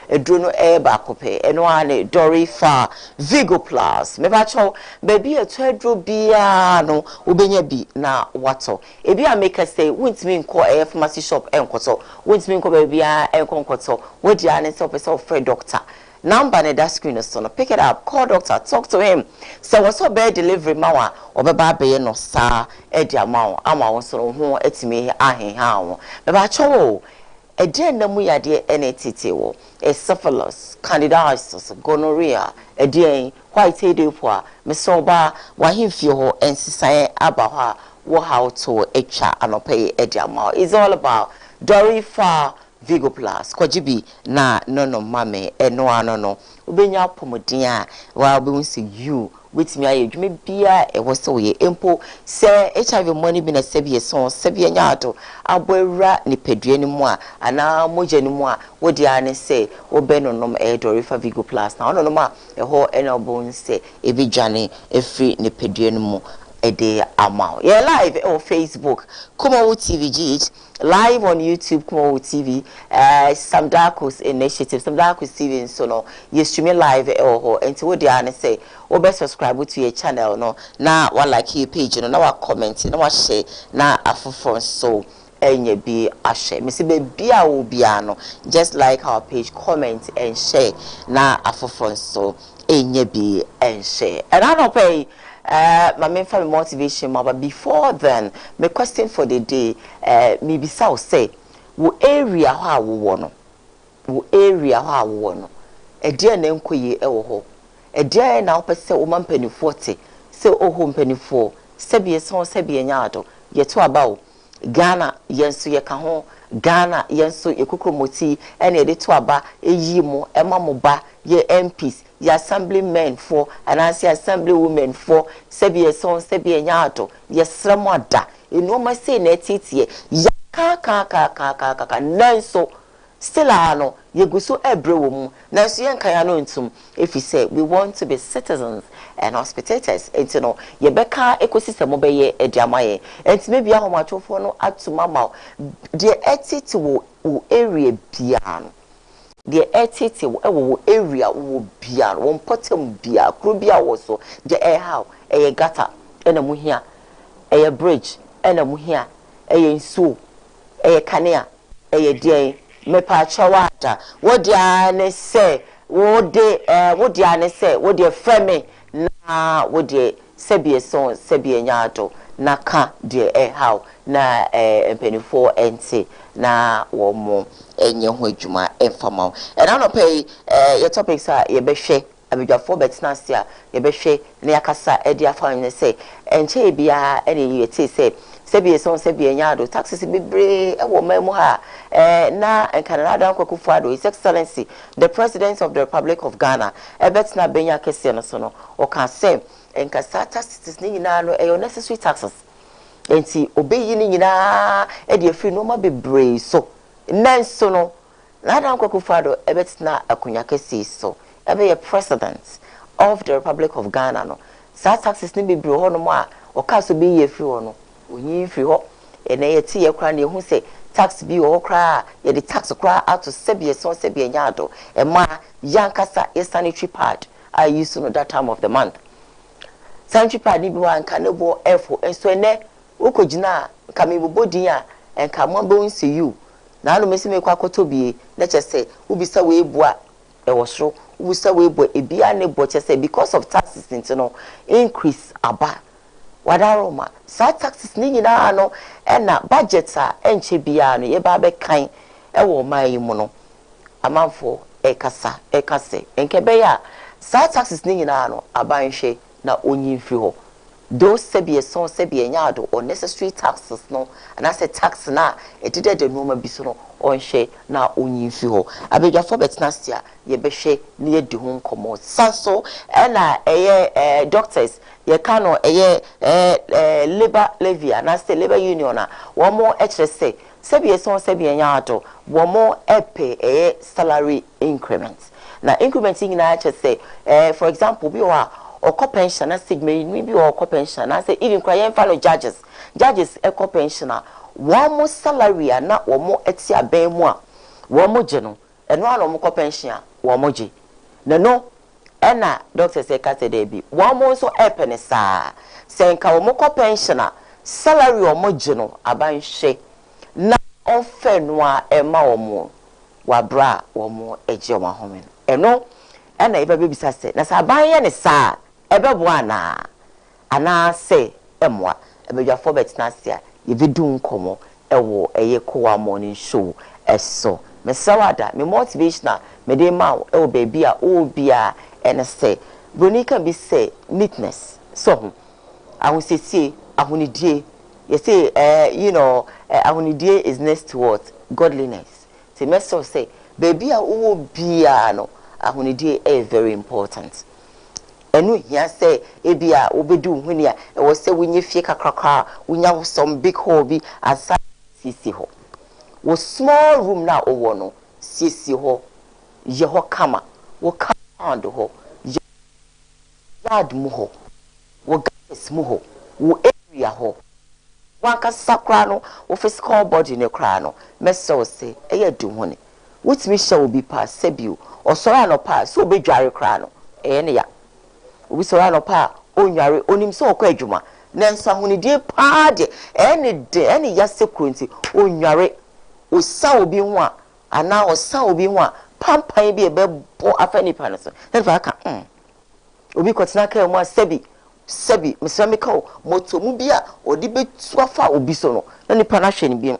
eduro no ba kope eno ane Dory Far Vigo Plus me ba cho baby eto eduro bia no obenya bi na wato ebi a make say wintimi nko pharmacy shop enkoto wintimi nko baby a enkonkoto wodi ane se opese for doctor number na that screen so no pick it up call doctor talk to him so what's up bed delivery mawa obeba be no sa e dia mawo ama won so ho etimi ahenha wo me ba cho ede na mu yade enetete wo syphilis candidiasis gonorrhea ede white head po a me so ba wa himfie ho ensisan aba ho a wo how to etwa anope e dia mawo is all about Dory Far Vigo Plus kwajibi na no mame eno anono ubenya pomodin a wa be wonse you wetimi aye dwuma bia e wo se wo ye empo se HIV money bi na sebie so sebie nyaado aboawura ni pedue ni mu a ana moje ni mu a wodi ane se wo be no nom Dory Far Vigo Plus na ono no ma e ho eno bo nse e bi dwane e free ni pedue ni mu ede amao yeah live on Facebook Koowaa TV GH live on YouTube Koowaa TV Samdakos initiative Samdakos TV so no you stream live or until we dey say o be subscribe to your channel no na wa like your page no na wa comment na wa share na afofo so enye bi a share me say be bia wo bia no just like our page comment and share na afofo so enye bi and share and I don't pay my main family motivation but before then my question for the day maybe so say wo area ho awo no wo area ho awo no e dia na nkoye e wo ho e dia na opese wo mampanifo te se oho mpanifo sebie so sebie nyaado ye to abawo Ghana yenso ye ka ho Ghana yenso ekokromoti ene de to aba eyi mo ema mo ba ye MPs ye assemblymen for and as assembly women for sebie so sebie nyaado ye sremo ada enu ma say na titie ya ka nanso still ano ye go so ebre wo mu nanso ye nkan ya no ntum if you say we want to be citizens and hospitators enti no ye beka ecosystem be ye ediamaye enti me bia homachofo no atuma ma de etiti wo area bia no de etiti wo area wo bia no won potem bia kro bia wo so de how e gata ena mu hia e bridge ena mu hia e nsuo e kanea e de me pa chawata wodi ane se wodi ane se wodi frame na wodi sebie so sebie nyaado na ka de how na empenifo ente na wo mo enye ho adwuma enfama and I no pay your topics are ye behwe abedwafo betnase a ye behwe na yakasa e dia fa ne se enche bia ene ye ti se sebie so sebie nyaado taxes bebre e wo mamu ha na Canada kwakufu ado His Excellency the President of the Republic of Ghana ebetna benya kese no so no o kan say enkasa taxes ni nyina no e necessary taxes enti obeyi ni nyina e de free no ma bebre so nanso no Canada kwakufu ado ebetna akunya kese so ebe ye President of the Republic of Ghana no sa taxes ni bebre ho no mo a o ka so be ye free ho no onyi free ho e na ye ti ye kra na ye hu say tax bi o kra ye the tax kra out to sebie so sebie nyaado e ma yankasa a sanitary pad I used to know that time of the month sanitary pad ni bi wan ka ne bo efo enso ene ukojina ka me bobodin a enka mo bo nsi you na no mesi me kwa kotobie na chese ubisa we bua e wosro ubisa we bua e bia ne bo chese because of taxes no increase aba wadaroma sa taxes ni nyina no na budget a enche bia no ye ba be kan e wo mai mu no amanfo ekase enkebe ya sa taxes ni nyina no abanhwe na onyi mfiri ho those sebie so sebie nyaado unnecessary taxes no and I say tax na e dede de no ma bi so no onhwe na onyi mfiri ho abedwafo betnasia ye behwe ne ye di ho nkomo saso na doctors ye kano labor levy na say labor union na wo mo say sebie so sebie nyaado wo mo epe salary increment na increment nyina say for example bi wa or pension na sigma maybe or pension na say even cry follow judges pensioner one more salary na one more etia ben mu a one more geno eno ano mo pension a wo moje na no ena doctor say ka say dey bi wo mo so epene saa senka wo mo pension a salary wo moje no abanhwe na onfe no a ema wo mo wabra wo mo eje wo home eno ena eba bebisa se na sa ban ne saa ebebo ana se emwa ebedwafo betina se a yebedu nkomo ewo eye Koowaa morning show eso me sawada me motivational me dey ma ewo baby a obia ene se broni can be say neatness so ahusesi ahunidie you say you know ahunidie is next to what godliness say me so say baby a obia no ahunidie is very important enu hia say ebia obedu huni a e wo say wunye fie kakrakra wunya some big hole bi aside sisi ho wo small room na owo no sisi ho ye ho kama wo compound ho yard mu ho wo gas mu ho wo area ho wanka sakra no wo physical body ne kra no meso say eye du huni wutimi hye obi pa sebio osoro no pa so obedware kra no ne ya obi soro no pa onware onim so okọ adwuma na nso ahunidie pa de ene ya sekurenti onware osa obi ho a ana osa obi ho a pampan bi ebebo afani pa no so na fa ka obi kotena ka mu sebi mesramika moto mu bia odi betu afa obi so no na nipa na hwe ni bi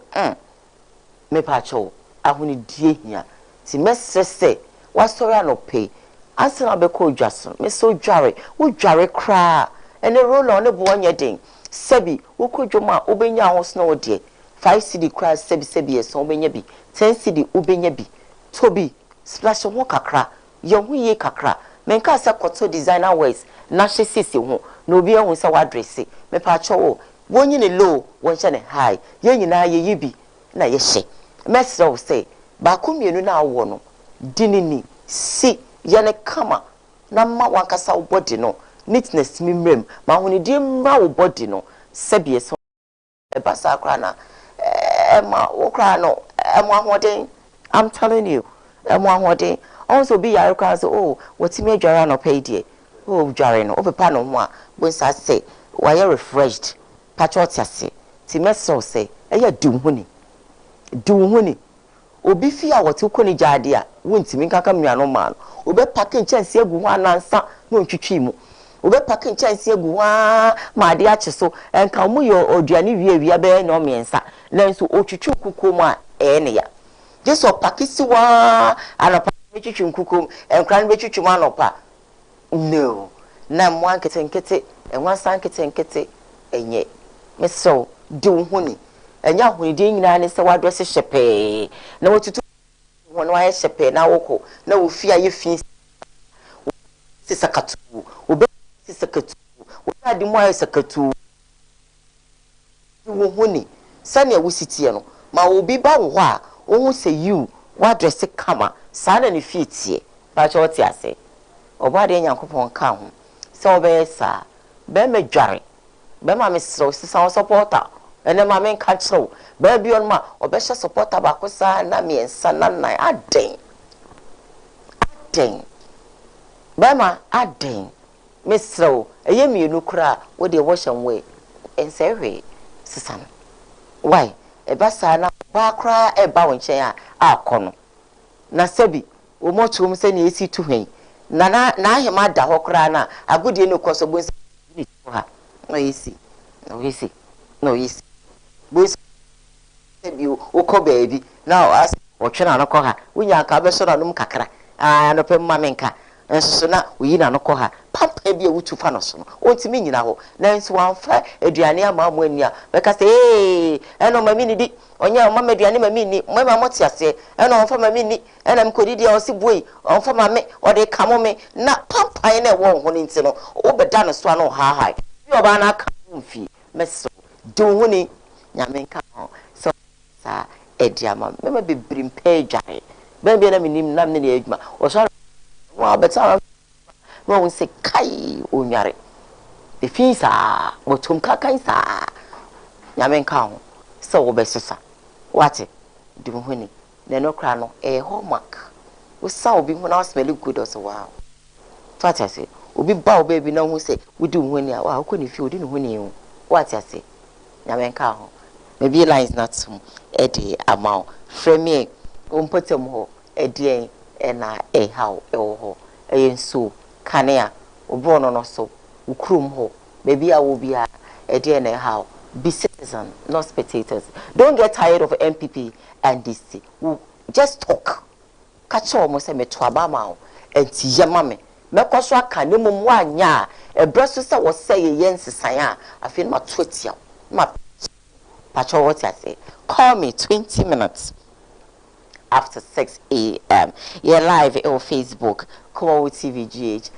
me pa cho ahunidie hia ti mesese wasori anope asena be ko dwaso me so dware wo dware kra ene roll on ne bo onye den sebi wo kodwoma obenya ahoso na wode 5 cd kra sebi eso obenya bi 10 cd obenya bi tobi splash ho kakra ye ho ye kakra menka se koto designer ways na hye sisi ho na obi ehun se wadresse me pa cho wo wonyi ne low wonche ne high ye nyina ye yibi na ye hye mesro say ba ko mienu na awo no dinini si yene kama na ma wankasa wo body no neatness mi mrem ma honi di mra wo body no sebie so e basa akra na ma wo kra no mo ahoden I'm telling you mo ahoden also be yare kra so oh wotimi adwara no pay die oh dware no opepa no ho a bo sa say why refreshed patrot ase ti meso say eya dum honi obi fi a wote ko ni jade a wontimi kaka mnuano ma no obe pack chance egu ho anansa no ntwitwi mu obe pack chance egu ha ma de ache so enka mu yo oduane wiawia be no miensa nanso otwitwi kukom a ne ya jeso pack siwa anopa twitwi kukom enkran be twitwi mu anopa no na mwan ketenkete enwan san ketenkete enye meso du honi enya hunide nyina ne se wadro se hyepe na wotutu wono aye hyepe na woko na wo fi aye fi sisakatu obe sisakatu wadi mo aye sakatu wo honi sane wositie no ma obi ba wo a wo se you wadro se kama sana ne fitie ba cho ti ase oba de nyankopon ka ho se obe sa be medware be ma me sro sisa supporter ene ma men ka chiro ba bi on ma obehye supporter ba ko sa na miensa na nan aden ba ma aden misro eye mienu kura wo de washam we ensehwe sisan why e ba sa na ba kura e ba wonchen a akono na sabi wo motum se na esi tu hwen na ahema da ho kura na agudie no koso bo ni ha no yesi boys sabi o ko baby now as o twena no ko ha wunya ka be so na num kakra no pe mamenka enso na uyi na no ko ha papa bi awutu fa no so no ontimi nyina ho na nso wanfa aduane ama mo ania be ka say eno mami ni di onya mama aduane mami ni mama moti ase eno onfa mami ni ena mkodi dia o si boy onfa mame o de kamo me na papa na wo ho ni nti no obeda no so no ha ha bi oba na ka mfi meso do huni nyamenka so sa ediama mama bebrim pejare ben bi na minim nam ne adwuma o so wa beta no won se kai onware e finsa botum kakan sa nyamenka ho so wo besesa wate dum huni ne no kra no e homework we saw be when I smell good as wow. What I say, we be bow baby no who say we do when you are couldn't if you didn't win you. What I say, Yamenka, maybe lines not some Eddie amount. Frame me, put them ho, a dear, and a how, a so, canea, or born on so, who crum ho, maybe I will be a dear and a how. Be citizen, not spectators. Don't get tired of MPP and DC. Just talk. Catch almost a metwabama and Yamame. Mekoswa can no one ya. A brother was saying, Yen Saya. I feel my twitch. My patrol, what I say. Call me 20 minutes after 6 a.m. You're live on Facebook, Koowaa TVGH.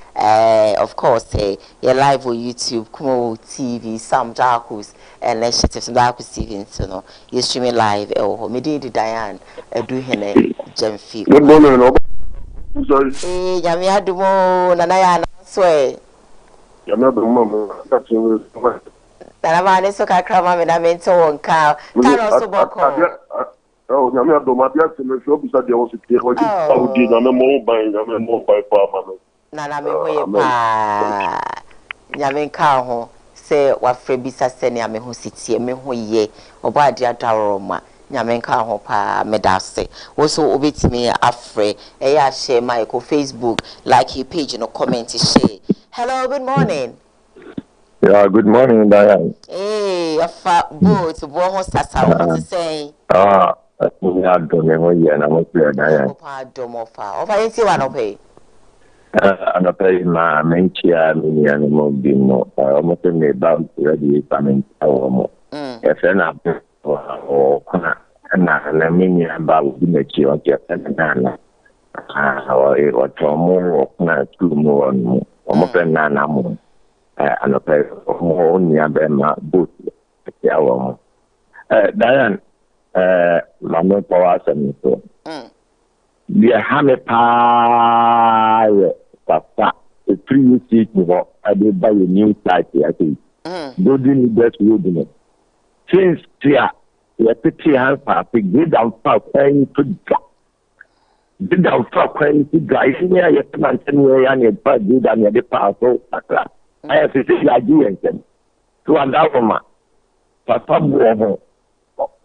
Of course, you're live on YouTube, Koowaa TV, Sam Darkus, and Initiative Sam Darkus TV. So, no, you're streaming live. Oh, me did Diane, do hene Jemfi. Good morning, sorry. Yami Adumo, Nanaya, swear. You're not the mom. That's the Tanamane Soka Krama, and I meant to one cow. Can also boko. Oh, Yami Adumo, that's the show beside the house. Oh, did I'm a mobile farmer. Nana me pa. Nyame ka ho se wa frebisa sene ame ho sitie me ho ye oba dia daroma nyame ka ho pa medase wo so obetimi afre e ya share my ko Facebook like your page no comment share. Hello, good morning. Yeah, good morning, Diane. Hey, afa boat bo ho sasa what to say? Yeah, don't know yet. I'm clear, Diane. Opa domo fa. Opa yenti wa no pay. Ano pay ma mentia mini animal bimo almost me bound ready coming our na o kana na mini about the chiwa ke na o tomo o na tu mo on almost na mo ano pay o nya be ma boot ya wo Diane mama power sem so dia hame pa papa a 3 years seat no I did buy a new site I think building the best road since here we pity help papa get down for going to get down for going to guys here you can tell me and you but do that the pass so I have to say idea and to allow ma papa bo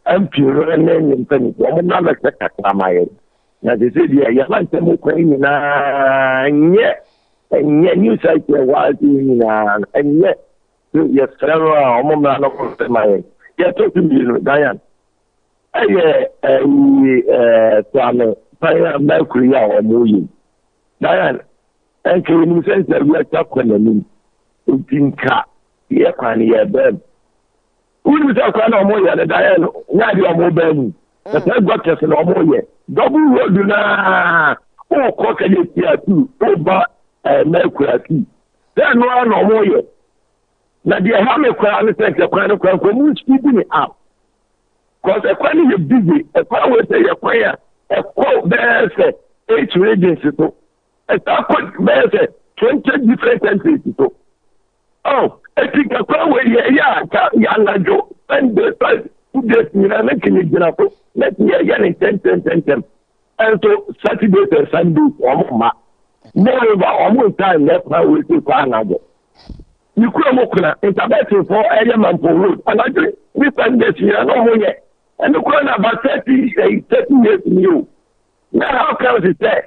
I'm pure and then penny I'm not like that my na they say you want to move in na nye new site was in and yet yes several omoma no ko my yeah talk to me Diane Swami fire mercury ya omoyi Diane and can you sense that we are talking about me utinka ye kwani ye bem unu ta kwa na omoyi na Diane nya di omobem the got us no omoyi double road na o ko ka ye tia tu o ba mercury then no omoyi na the have kwa na take kwa mu speed me up because equally you busy equally we say equally equal there's 8 regions to there's 20 different countries to oh I think equally ya na jo and the first 2 days you na can you gina ko let me again 10 and so Saturday and Sunday moreover almost time left now we see kwa na go you could look at internet for element for road and I think we spend this year no more yet and the corner about 30 years new now how can it say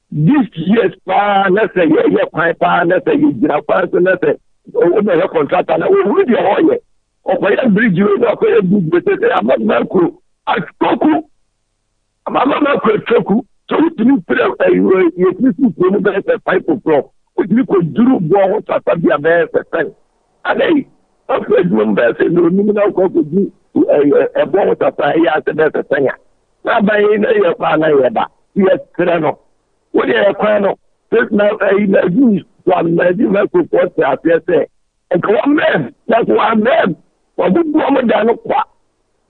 this year's let's say let's say you know let's say the contractor we will be all yet or by a bridge you know I'm not macro I toku I'm not toku so we put a 5 o'clock we could do what I be a bear and hey okay members no now go to do a bon that I had the thing now by your partner yes no what you kwano this now use one medical report say and come man that's one man what do we do no kwa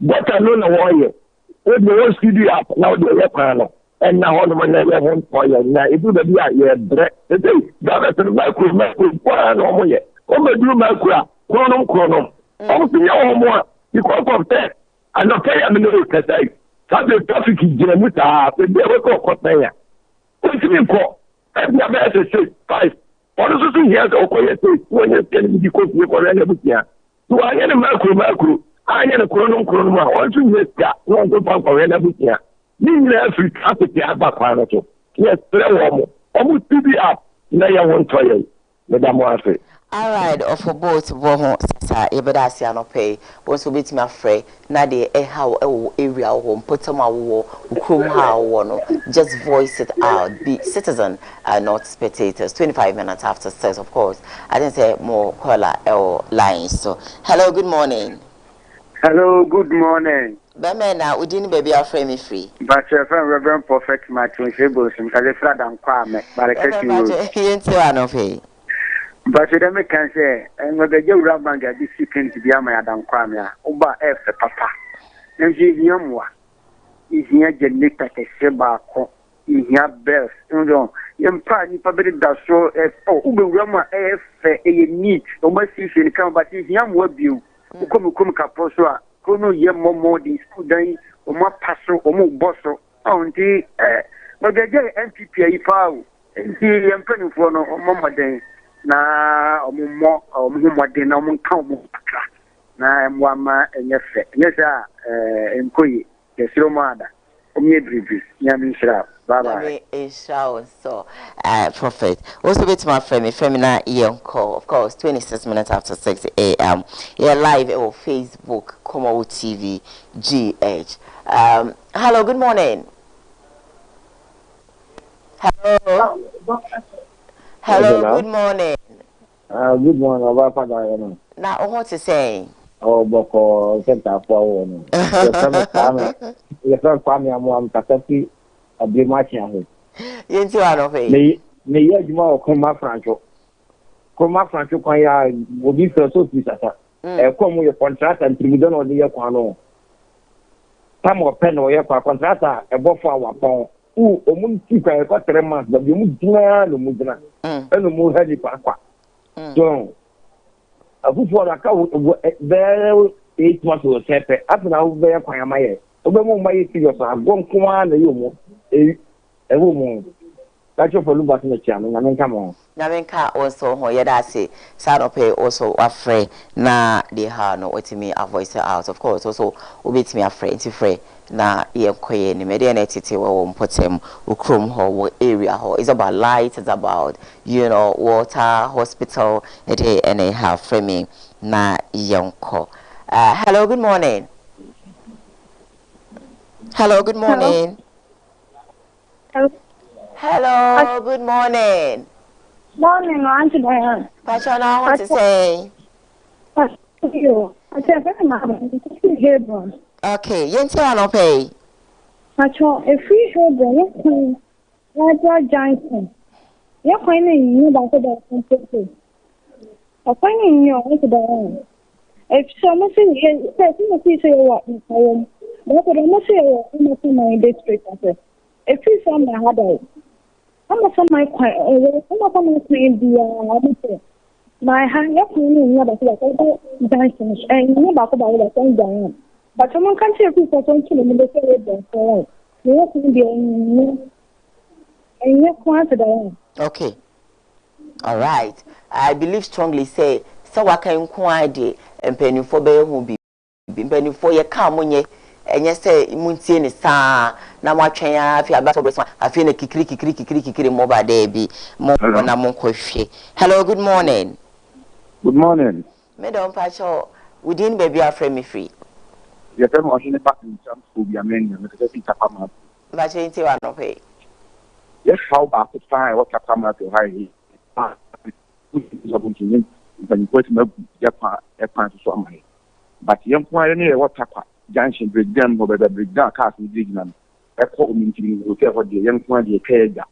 but I know no way we do studio up now the kwano and now on my level for you now it will be a break the day that the micro kwa no mo ye o me do micro chronom almost your more because of that and okay I mean no say Sabe traffic gyina mu saa pe bi e ko ko tan ya ontimi ko e bia be say 5 ono so so here ko ye say won ye ken bi ko bi ko ya butia to anya ne makro anya ne kuro no ma on so ye ska won ko pa ko ya butia ni na Africa to ya ba kwa no to yes tre wo mo omu tibi up na ya won to ye me da mo afi. All right, for both wo sasa ebeda ase anope wonso betimi afre na de how area wo potama wo ukrum ha wo no just voice it out, be citizen and not spectators. 25 minutes after 6, of course. I didn't say more caller or lines. So hello, good morning. Hello, good morning. Bemena udini baby afre me free, but your friend Reverend Prophet Matthew Shebos because Fred and Kwame Barakati you but you don't can say and what the Joe Rabanga this second to be a Madam Kwame Oba F Papa and she's Yamwa is here Janita Seba in here bells and partly public does so as Uber Rama F a neat almost if you come but is young web you come Caposoa kono ye momo di school dan o ma paso o mo boso onti but the NPP ayi pawo nti ye mpanifo no o mo moden na o mo moden na o mo kan o mo pakra na mo ama enye fe enye sa enkoyi de siromada o mi bribi nya mi shira bye so prophet also with my friend Femina Yonko, of course 26 minutes after 6 a.m. You're live on Facebook Koowaa TV GH. Hello, good morning. Hello, good morning. Good morning, Papa. Now what you saying? Oh, boko center for one. Your friend Kwame am Kasati a be matching. Yenti wa no pay. Me ye juma o Koowaa Franco. Koowaa Franco kwa ya obi so sata. Ko mu ye contract and tribunal o de ye kwa no. Tam o pen o ye kwa contract e bofo awapon. Omun ti kwa e ko 3 months da bi mu dina no mu dina. Eno mu hadi kwa. So afufu da ka very 8 months o sepe after wo be kwa ya maye. Obemu maye ti yo so agon kwa na yo mo ewo mo kacho for lu batin chia no nyamen ka mo nyamen ka also ho yeda say sanope also afre na de ha no otimi a voice out, of course also obetimi afre nti frɛ na ye koye ni media na tete wo mpotem ukrom ho wo area ho is about light, it's about water, hospital ede ene ha frame na yonko. Hello, good morning. Hello, good morning. Hello, good morning. Morning, Auntie Diane. Pachana, what to say? You. I said, Hebron. Okay, Yenti Anope. Pacho, a free Hebron, Roger Johnson. You're finding you about the company. I'm finding you out the if someone says, you must say what in home, but I must say, my district. If you saw my heart, I'm not from my quiet, I'm not from my claim the my hand up in about Johnson and you about the same Diane. But someone can't say people don't kill him in the same way. You can be in your quiet. Okay. All right. I believe strongly say so waka nko ade empanifo be hu bi empanifo ye ka monye enye se muntie ni saa na mwatwen afi abaso bresma afi na kikiri mo ba da bi mo na mo kohwe. Hello, good morning. Good morning. Me don pacho within baby afre me free. Your friend was in the back in some school be amendment me take it up ma. Ba che nti wa no pay. Yes, how about the fine what cap ma to high. But you put me Japan so am I. But young point near what tapa junction breakdown over the breakdown cars in Dignam. I call me to hotel for the young point the Kaga.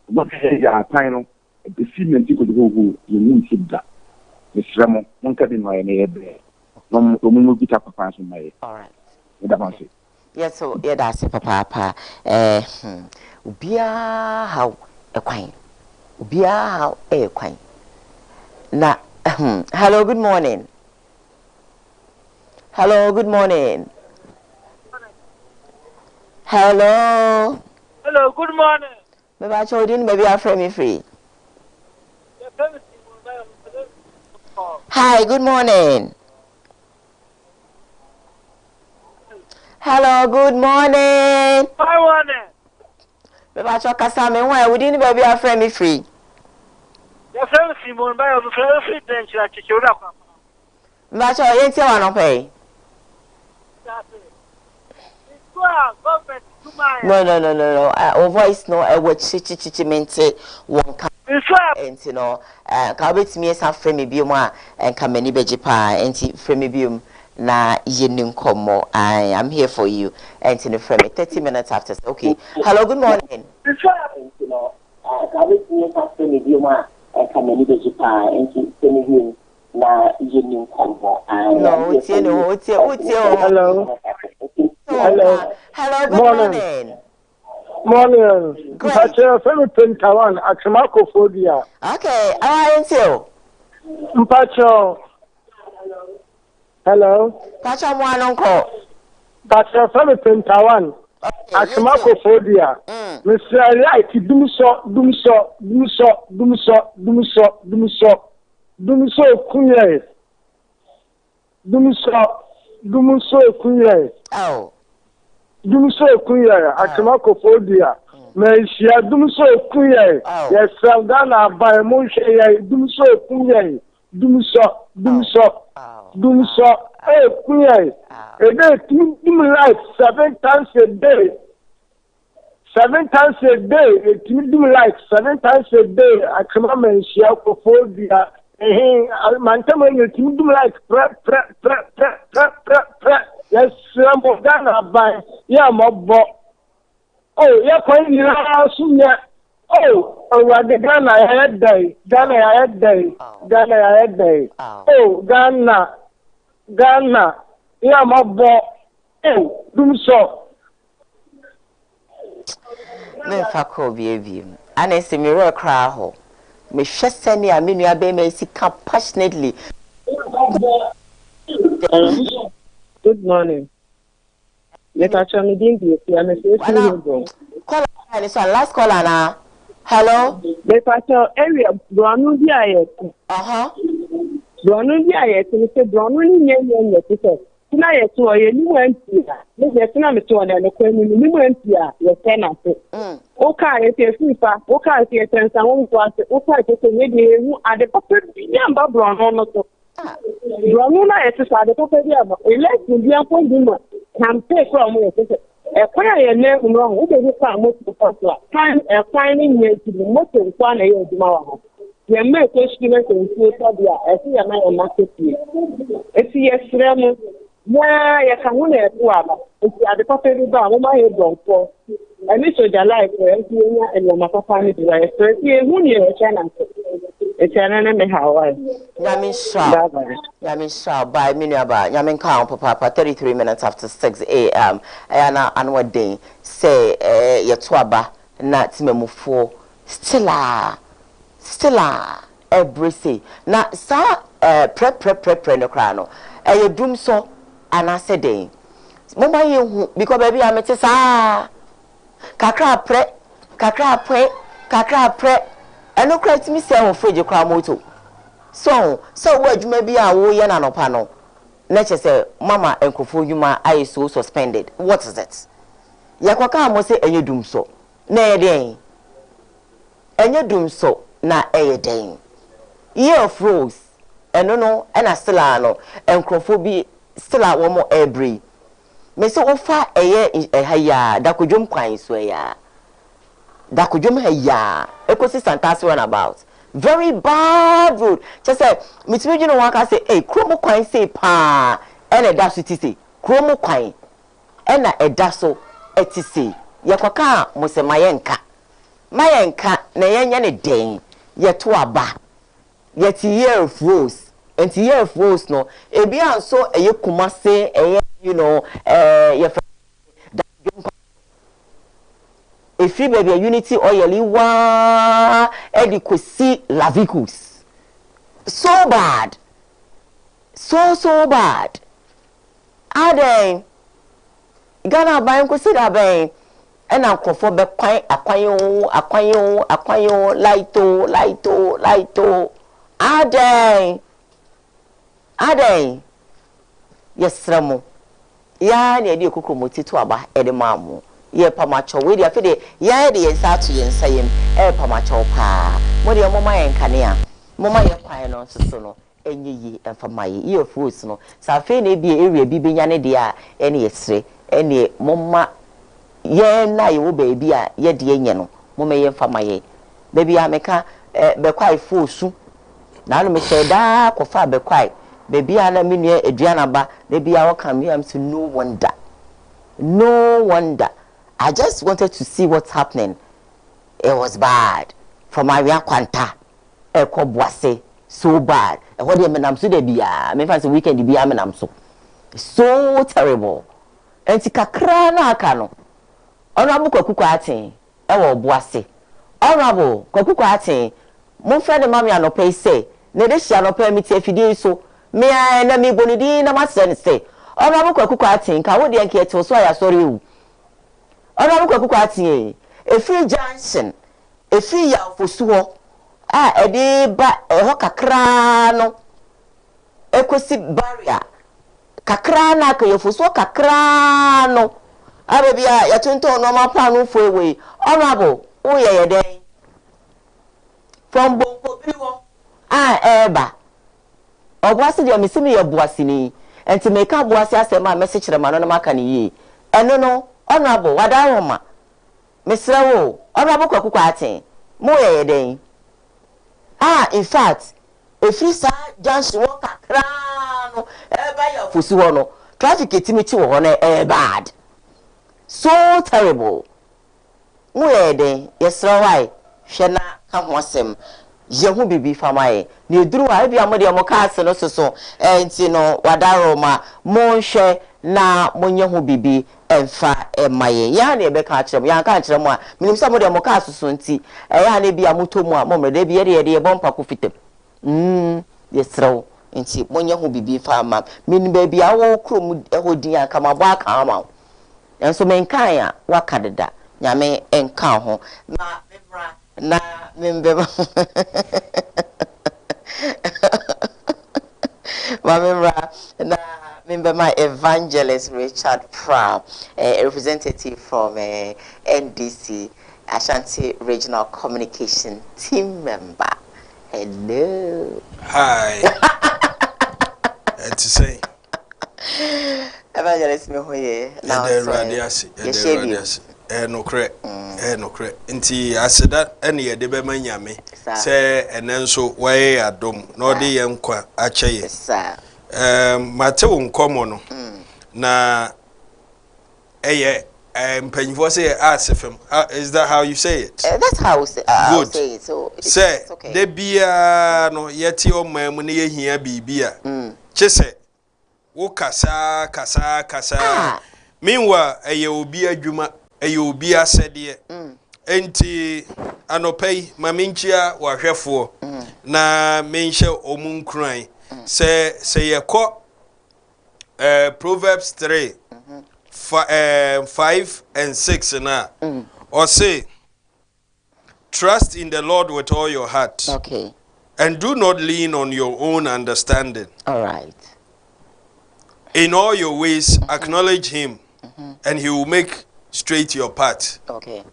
What ya final the cement you could go you need that. Miss Ramon, one cabin my neighbor. No more bit up a my. All right. Okay. Yes, so yeah, that's it, papa. Ubia how a quine. Ubia how a quine. Na, hello, good morning. Hello, good morning. Hello. Hello, good morning. Maybe I told you maybe I frame me free. Hi, good morning. Hello, good morning. Hi, morning. Maybe I told Kasame why we didn't maybe I frame me free. Your friend Simon by a friend free bench like you up. Maybe I told you want to pay. No. Our voice no. I watch chichi mente one can. And you know, kabit me some frame me bioma and come many bejipa and frame me biom na yenin komo. I am here for you. And in the frame 30 minutes after. Okay. Hello. Good morning. You know, kabit me some frame me bioma and come many bejipa and frame me biom na yenin komo. No, it's Hello. Hello, good morning. Morning. Mpacho, Philippine Tawan, Achimako Phobia. Okay, how are you? Mpacho. Hello. Pacha Mwanonko. Mpacho, Philippine Tawan, Achimako Phobia. Mr. Right, Dumso, Kuye. Oh. Dumso Kuya, Akamako Phobia. May she had Dumso Kuya. Yes, Saldana by Moshe, Dumso Kuya. Dumso. Hey, Kuya. A day, you like 7 times a day. 7 times a day, it do like 7 times a day. Akamama, she had Phobia. Hey, Mantama, you do like pre. Yes, I'm Ghana by Yamobo. Oh, yeah, quite soon. Oh, the Ghana I had day. Oh, Ghana. Yamobo. Oh, do so. Me fako baby. And I see me rock cry. Me sheseni a minu abe me si passionately. Good morning. Let us try me dingy. I'm a Call this one. Last caller now. Hello. Let us tell area. Brownu diet. Brownu diet. We say Brownu ni yenye. Tuna yetu oye ni wempia. Nje tuna mtuona na kwenu ni wempia. Yetena se. Oka yete fifa. Oka yete tensa wonkwase. Oka yete nyedi hu ade papa nyamba Brownu no so. Brownu na yetu sa ade papa bi aba. Election bi akon bi mo. Campaign from mo yetu. E kwa ye ne no ho be bi fa mo to pasla. Kan e kwan ni nyeti mo to kwa na ye oduma wa ho. Ye me ko shikine ko nsuo tabia. E si ya na ye market here. E si ye sremo. Yeah, you can win it. It's at the papa down. My head don't fall. And it's your life and your mother family. So, who knew a channel? It's an enemy. How I Yamin Shaw by Minaba, Yamin Count, Papa, 33 minutes after 6 a.m. And what day say, Yatwaba, not Memo4, Stilla, every say. Now, sir, prep, no crano. A doom so. And I said, Mama, you because baby, I'm a tessa. Kakra pre, and no credit me say on Freddy Cramoto. So, what you may be a woman and a panel. Nature say, Mama and Kofu, you my eyes so suspended. What is it? Yakwaka must say, and you doom so. Nay, day. And you doom so, na a day. Year of rose, and no, and a stellano, and Kofu still out one more every. Me so ofa a haya da kujum kwan so ya. Da kujum haya. Ekosi santas run about. Very bad road. Just say mitimi you know one can say hey kromo kwan say pa and a dash it say kromo kwan and a daso etisi. Yakwaka mo se mayenka na yenya ne den yeto aba. Yet year of rose. And year of rose no ebia so eye kumase eye you know your if you baby unity oil wa adequacy lavicus so bad ade Ghana ban ko sida ban ena nkofo be akwan laito aden yesremo ya na ede kokromoti to aba ede mamu ye pamacho we de afede ya de yensa to yensa yem pamacho pa mo de mo ma yenkane a mo ma ye kwan no soso no enyeyi enfamaye ye fruits no sa fe na bi area bi benya ne de a ene yesre ene mo ma ye na ye wo baby a ye de enye no mo me ye enfamaye baby a meka be kwai fosu na no me se da kofa be kwai baby a na menu aduana ba baby a waka me am so no wonder I just wanted to see what's happening. It was bad for my kwanta boise so bad what dey menam so dey bia me fancy weekend bia menam so terrible enti kakra na aka no honorable kwakuku aten wo boise honorable kwakuku aten mo friend mama anope say ne de hia anope mi tie fidie so me na mi bonidi na masene say honorable kwakuku aten ka wo de enke to so ya sorry o honorable kwakuku aten free junction free ya fosuo ede ba ho kakra no ekosi barrier kakra na ka yefosuo kakra no abebia ya tonto no ma pa no fo ewe honorable wo ye den from bonko biwo eba obuase de mesimi ye buase ni enti meka buase asema message rema no maka ni yi eno no honorable wada homa mesrewo honorable kwakuku aten mo ye den in fact free sa junction wo kakra no eba ya fosi ho no traffic etimichi wo no bad so terrible mo ye den yesrawai hwe na ka ho asem yehu bibi famaye ni eduru wa bia mo de mo ka ase no soso enti no wadaro ma mo hwe na mo nyehu bibi emfa emaye ya na ebe ka kirem ya ka kirem a minim sa mo de mo ka soso nti ya na bia motomu a mo mrede bi ye bompa ko fitem yesraw nti mo nyehu bibi fama minim ba bia wo krom ehodin aka mabo aka ama enso menkan ya wakadeda nyame enka ho na memra na membema Mamemra na membema evangelist Richard Pram, a representative from NDC Ashanti Regional Communication Team member. Hello. Hi. To say evangelist me hoye now no cre no cre nti aseda ene ye de be manyame se ene nso waye adom no de ye nkwa acheye mate wo nkomo no na eye mpanyifo say asefem is that how you say it? That's how I say it. So it's okay. De bia no yeti o mamu ne ye hia bibia chese wo kasa meanwhile eye obi adwuma eye obi asede enti anopai maminchia wahwefo na menhye omunkran se yekọ Proverbs 3 5 and 6 na or say trust in the Lord with all your heart, okay, and do not lean on your own understanding. All right. In all your ways acknowledge him, and he will make straight your path. Okay.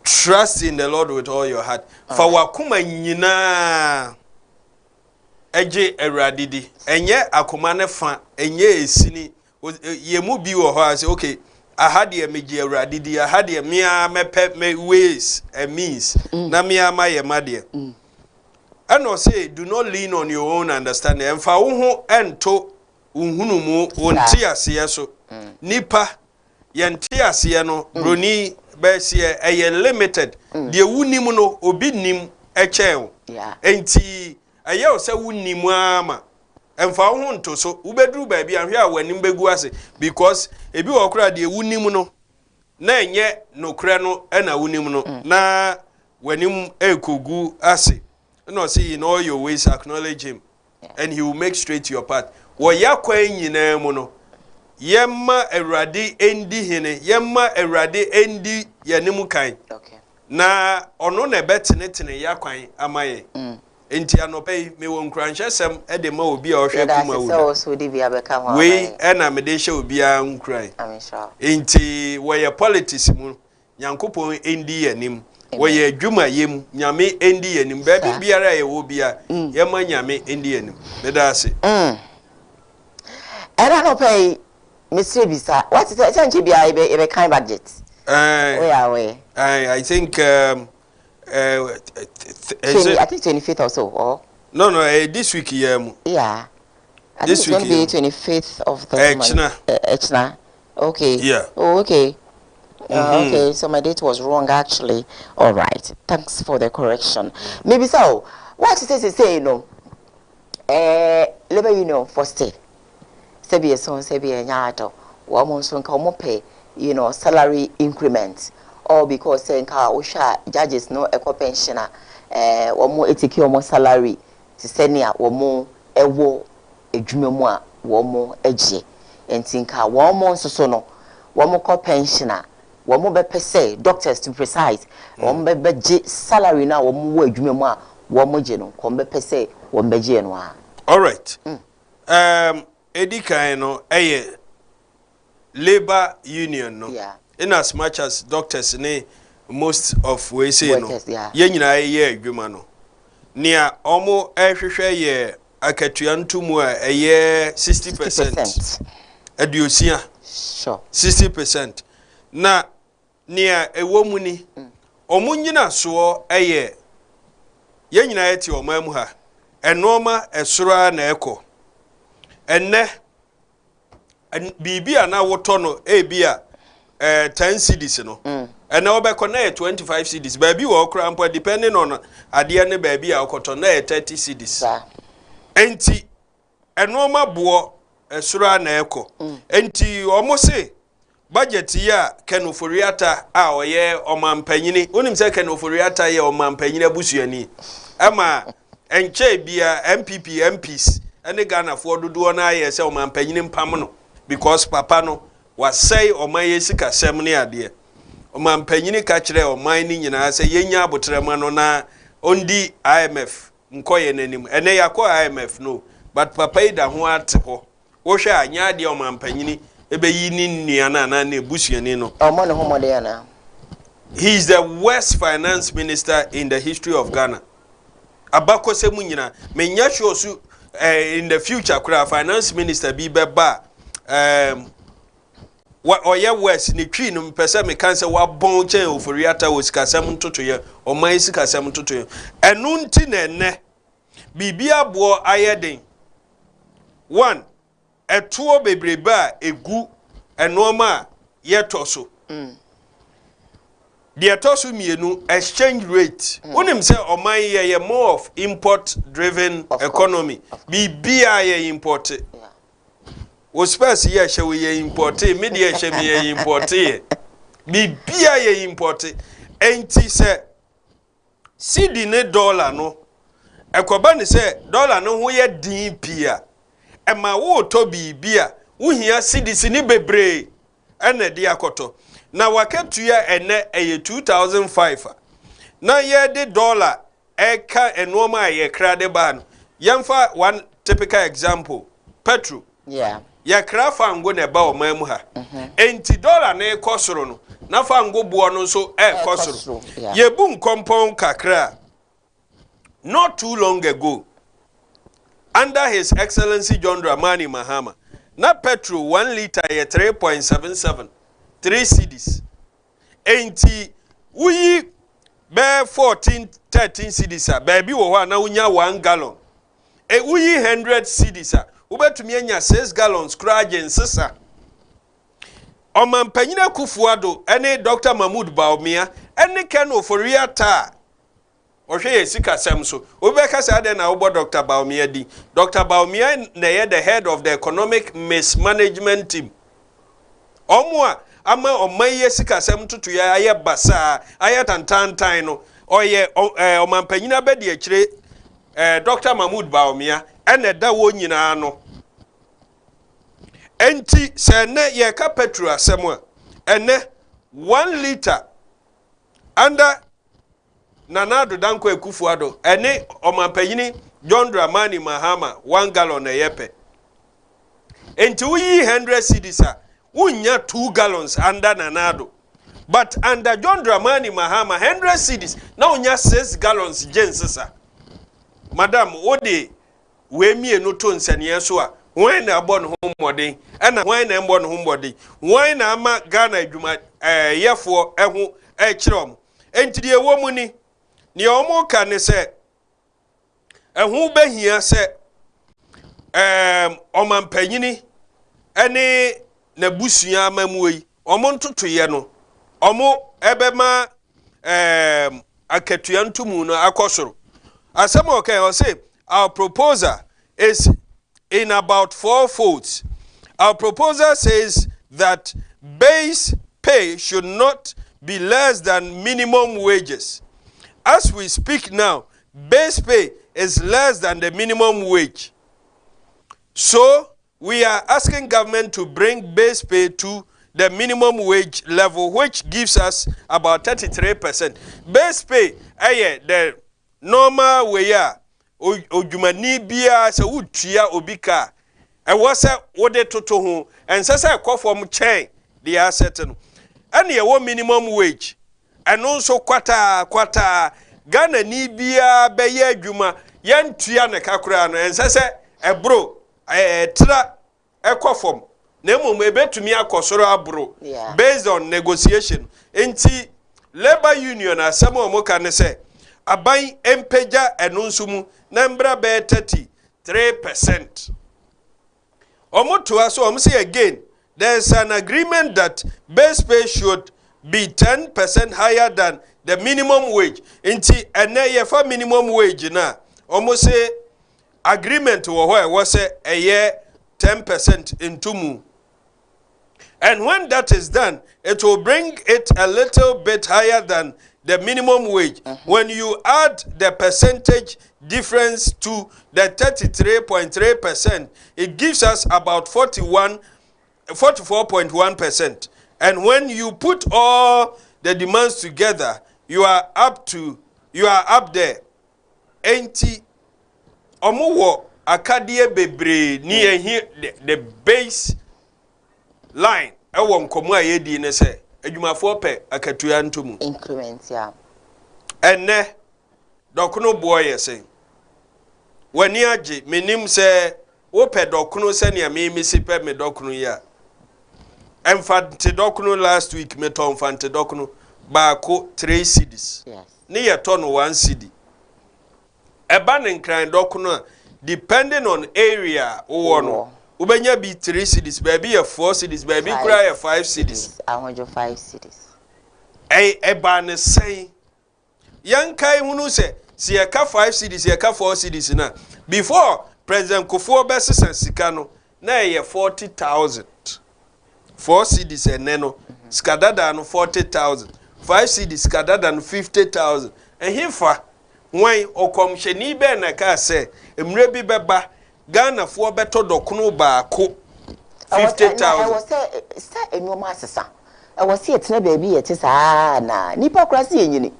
Trust in the Lord with all your heart. For wakuma nyina eje eradidi enye akoma ne fa enye esini yemu bi wo ho say okay ahade meje eradidi ahade mia mepe me ways and means na mia ma ye made and no say do not lean on your own understanding and fa wo ho ento unhunumu onti ase so nipa yente ase no broni be se eye limited de wunim no obi nim echew enti aye o se wunim ama emfa wo ho nto so ubeduru ba bia hwe a wanim begu ase because ebi wo kra de wunim no na enye nokra no na wunim no na wanim ekogu ase no say in all your ways acknowledge him and he will make straight your path wo yakwa nyina mu no yemma awurade endi hene yemma awurade endi yanimu kan okay na ono na betene yakwan amaye enti anopai me won kranhwesem e de ma obi a ohwe kuma wo so so di bia be ka ho we e na me de hye obi a nkran enti wo ye politics mu nyankopon endi yanim wo ye adwuma yem nyame endi yanim ba bi biara ye wo bia ye ma nyame endi yanim me da ase era no pay Mr. Bisa what is it change bia e be kind budget I think I think 25th or so or no this week yeah I this think week it's going to be 25th of the month Echna okay yeah oh okay okay so my date was wrong actually all right thanks for the correction maybe so what is it say you know labor union for state sebi so sebi nyato wo mo so nka mo pay you know salary increment or because say nka osha judges no eco pensioner wo mo etiki wo mo salary ti senia wo mo ewo edwuma mu a wo mo agye enti nka wo mo nsoso no wo mo co pensioner wo mo be pese doctors to precise wo mo be gye salary na wo mo wo edwuma mu a wo mo gye no ko be pese wo be gye no a all right Edikan no labor union no in as much as doctors ne most of we say no ye nyina ye adwuma no nia omo ehwehwe ye akatua ntumu a ye 60% adiosia sure 60% na nia ewo mu ni omo nyina so ye nyina yeti omamu ha enoma esoro na eko enne bibia na woto no ebia 10 cedis no enne obekọ na 25 cedis baabi wo okra mpo depending on ade ne baabi a okoto na 30 cedis enti enoma bo esoro na eko enti omo se budget ya kenoforiata a oye omampanyini onim se kenoforiata ye omampanyini abusuani ama enche bia MPP MPs ene Ghana for dodo na aye se omampanyini mpam no because papa no wasai omaye sika sem ne ade omampanyini ka kire oman ni nyina se yenya abotrema no na ondi IMF nkoye nanim ene yakọ IMF no but papa ida ho ate ho wo hwe anya ade omampanyini ebe yi ni nnuana na na ebusuani no omo ne homo de na he is the worst finance minister in the history of Ghana abakose mu nyina menya sure su in the future kura finance minister bi beba wa oye west ni twi no mpese me kan se wa bon chen oforiata osikasem ntotoye oman sikasem ntotoye enu nti na ene bibia abo ayeden one etuo bebreba egu enoma yetoso the tosu mienu exchange rate unim say oman ye more of import driven economy bibia ye import wo space ye hye ye import media hye me ye import bibia ye import enti say cedi ne dollar no ekoba ni say dollar no ho ye din pia ema wo to bibia wo hia cedi sini bebre ene de akoto na waketua ene eye 2005 na ye de dollar eka enoma ye krade ban yemfa one typical example petrol ya krafa ngo ne ba o mamu ha enti dollar na ekosoro no na fa ngo buo no so ekosoro ye bu nkompon kakra not too long ago under his excellency John Dramani Mahama na petrol 1 liter ye 3.77 3 cedis enti uyi be 14 13 cedis a baby wo ho na unya 1 gallon uyi 100 cedis a ubetumi anya 6 gallons kraje nsesa omampanyina kufuado ene Dr. Mahmoud Baumia ene ken oforiata ohwe yesika sem so obeka sa de na obo Dr. Baumia di Dr. Baumia na ye the head of the economic mismanagement team omwa ama omaye sika sem tutu ya aye basa aye tantantan no oye omampanyina bedi akire Dr. Mahmoud Baumia ene da wo nyina no enti se ne ye ka petrol asem a ene 1 liter under Nanado Danko Ekufuado ene omampanyini John Dramani Mahama 1 gallon e yepe enti uyi 100 cedis a unya 2 gallons under Nanado but under John Dramani Mahama 100 cedis na unya 6 gallons jensesa madam ode we mienu to nsane so a wan na abon ho mmodin na wan na mbon ho mmodin wan na ama Ghana adwuma yefo eho kirom enti de wo mu ni omo ka ne se eho behia se omampanyini ene na busua amamu yi omo ntotoye no omo ebema akatua ntumu no akosoro asem okay o say our proposal is in about 4 folds. Our proposal says that base pay should not be less than minimum wages. As we speak now, base pay is less than the minimum wage. So, we are asking government to bring base pay to the minimum wage level, which gives us about 33%. Base pay, the normal way, Ojumani bia se utua obika e wo se wode toto ho ense se ekofom chain the asset no ene ye wo minimum wage eno nso kwata Ghana ni bia be ye adwuma yentua ne kakura no ense se ebro tra ekofom na emom ebetumi akosoro abro based on negotiation enti labor union asem omoka ne se aban empeja enunsumu nambra be 33%. Omotoa so say again there's an agreement that base pay should be 10% higher than the minimum wage. Inti ene ye for minimum wage na omo say agreement wo ho e wo say a year 10% intumu. And when that is done, it will bring it a little bit higher than the minimum wage. When you add the percentage difference to the 33.3%, it gives us about 44.1%. And when you put all the demands together, you are up there. Enti omuwo akadie bebre ni the base line ewo nkomo ayedi ne se adwumafo pe akatua ntomu increment ya enne dokuno boye se wani age menim se wo pe dokuno se ne amemisi pe me dokuno ya emfante dokuno last week me to emfante dokuno baako 3 cedis yes ne ye to no 1 cedi eba ne nkran dokuno depending on area wo no ubenya bi 3 cedis baby ya 4 cedis baby kura ya 5 cedis ahonjo 5 cedis eba ne sei yankai hunu se si ya ka 5 cedis ya ka 4 cedis na before president Koowaa besesa sika no na ye 40,000 4 cedis eneno skadada no 40,000 5 cedis skadada no 50,000 ehifa wan okomheni be na ka se emre bi beba Ghana for beto dokuno baako 50,000. I was say enyoma asesa. I was see etna baby yete saa na nipa krasi enyini.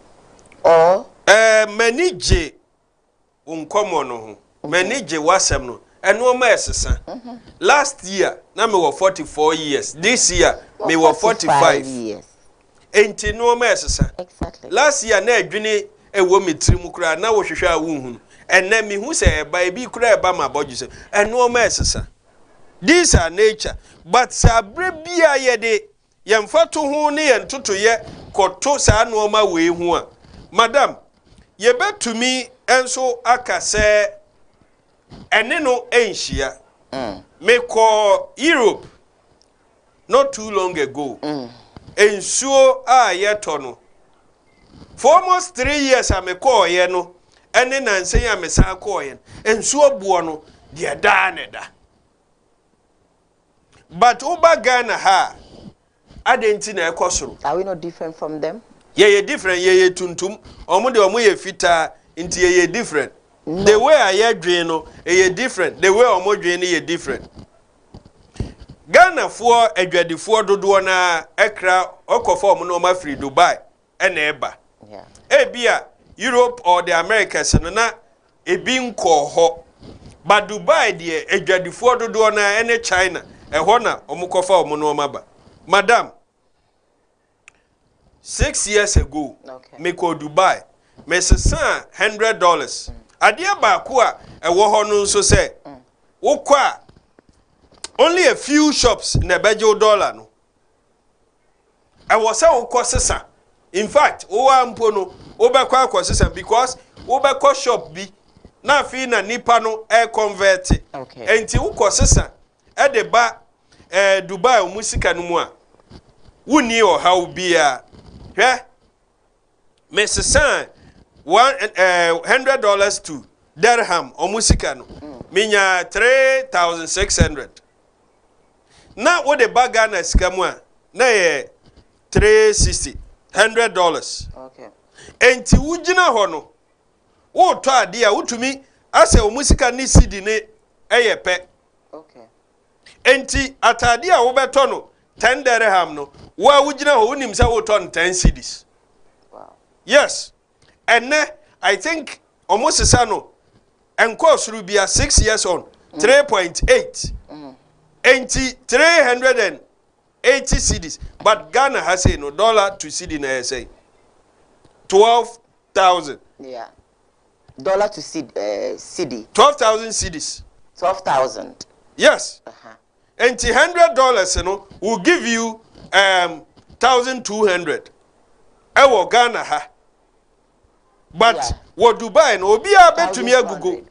Oh manije unkomo no ho. Manije wasem no. Eno ma esesa. Last year na me were 44 years. This year me were 45 years. Enti no ma esesa. Exactly. Last year na adwene ewo metrim kura na wo hwehwe a wonhu. And me who say by be cry about my body say and no mess. These are nature, but sabrebia yede yamfatu hu ne yentoto ye koto sa no ma we hu a madam ye betumi enso aka se ene no enhia me ko Europe not too long ago ensuo a ye to no for almost 3 years am ko ye no ene nansen ya mesa koyen ensuo buo no de da ne da but uba Ghana ha adenti na ekosoro are we not different from them ye different ye tuntum omo de omo ye fita nti ye different the way aye dwen no ye different the way omo dwen ye different Ghana for adwadifoɔ dodoɔ na ekra okofo no ma free Dubai ena eba. Yeah. Ebia Europe or the Americas na ebi nkɔ hɔ. But Dubai de adwadifoɔ dodoɔ na ene China ɛhɔ na omukofa no ma ba. Madam 6 years ago, me go Dubai. Me sesa $100. Adia ba ko a ɛwɔ hɔ no nso sɛ wokɔ only a few shops in the bejo dollar no. I was so sesa. In fact, mpono obekwa akosesa because obekwa shop bi na fi na nipa no e convert. Okay. Enti ukosesa e de ba Dubai musika no mu a wuni o how bia hwe me sesa $100 to dirham o musika no minya 3,600. Na wo de baga na sika mu a na ye $360. Okay. Enti wugina ho no wo to ade a wutumi ase o musika ni sidi ne eye pe. Okay. Enti atade a wo beto no 10 dirham no wa wugina ho unim se wo to 10 cedis. Wow. Yes. And I think almost sa no enko suru bia 6 years on 3.8. Enti 380 cedis, but Ghana has say no dollar to cedi na say 12,000. Yeah. Dollar to cedi. 12,000 cedis. 12,000. Yes. Enti $100 you know will give you 1,200. Ewo Ghana ha. But what Dubai no obi a betumi agugo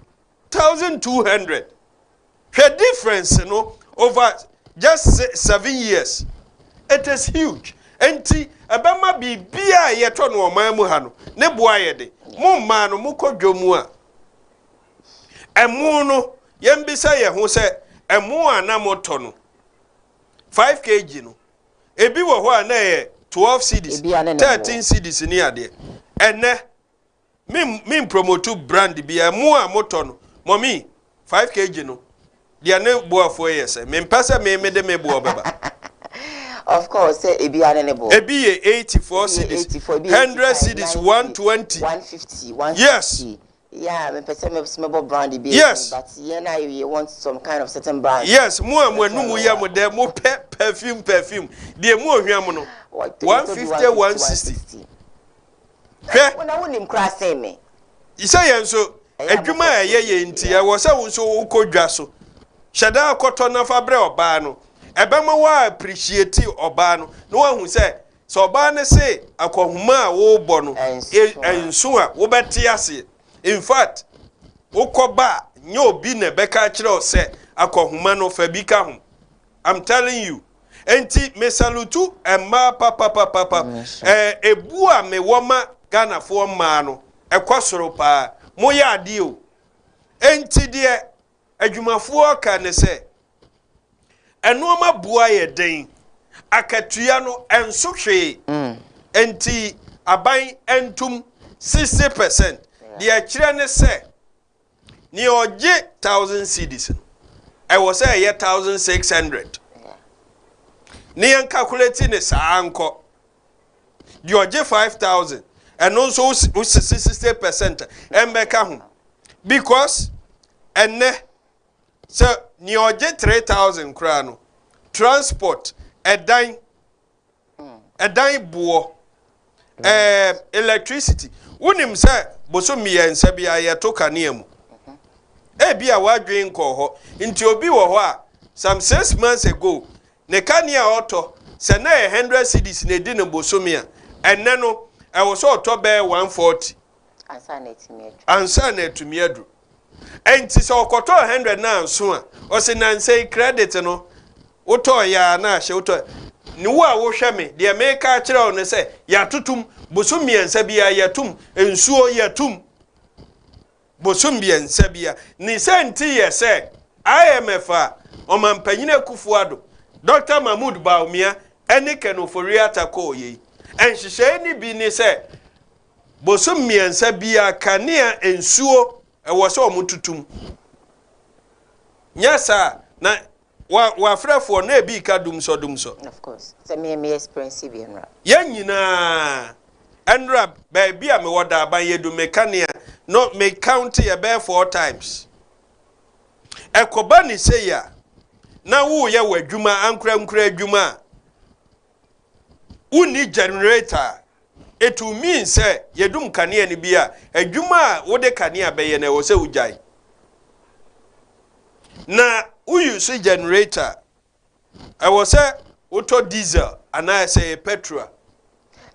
1,200. The difference you know over just 7 years. It is huge. Enti abema bibia yeto no oman mu ha no ne boa ye de. Mo ma no mo kodwomu a. Emu no yembisa ye ho se emu ana moto no 5 kg no. Ebi wo ho a na ye 12 cedis, 13 cedis ni ade. Ene min promote brand bi emu a moto no. Mommy 5 kg no. Dia ne boa fo yese me mpasa me de me boa baba. Of course ebi ane ne boa. Ebi ye 84 cedis, 100 cedis, 120, 150, 150. Yes. Yeah, me pese me small brand bi. Yes. But yeah now you want some kind of certain brand. Yes, mo anu mu ya mo de mo perfume. De mo ohwam no 150, 160. Hwe. Wona wonim kra say me. Isa yenso adwuma ye ntia wo se wo so ukodwa so. Shada akoto na fabre oba no ebema wa appreciate oba no no wahu se so oba ne se akohuma a wo bo no enso a wo beti ase. In fact ukoba nyo obi ne beka kire o se akohuma no fa bi ka ho. I'm telling you. Enti me salutu emma papa ebu a me woma Ghana fo ma no ekosoro pa mo ya ade o. Enti de adwumafoɔ ka ne sɛ ɛnoɔma bua yɛ den akatua no enso hwee enti aban entum 60%. The kyerɛ ne sɛ ne ɔgye 1,000 cedis ɛwɔ sɛ ɛyɛ 1,600 ne yɛn calculate ne saa nkɔ the ɔgye 5,000 ɛno nso wo 60% ɛmbɛka ho because ene so ni oje 3,000 kra no transport edan buo electricity unim se boso miyensa bia ye to kanea mu e bia wadwen ko ho nti obi wo ho a some 6 months ago ne kanea auto se na 100 cedis na di ne boso mi a enne no e wo so to be 140 ansa na etumi adu. Enti so okoto 100 na nso a o se na nsei credit no woto ya na hye woto ni wo a wo hwe me de me ka kire o ne se ya tutum bosum miensa bia ya tum ensuo ya tum bosum biensa bia ni senti ye se IMF a o mampanyina Kufuado Dr. Mahmoud Baumia ene kenofori atako yi enhyehyɛ ni bi ni se bosum miensa bia kanea ensuo ewo so omututum nyasa na wa frefo na ebi ka dum so of course say me expensive enra ye nyina enra ba bia me woda ban yedu mekania no me count ye be 4 times ekoba ni say ya na wo ye wadwuma ankra adwuma uni generator it will mean say yedum kanea ni bia adwuma wo de kanea be ye na wo se ujai na use generator I was say auto diesel and I say petrol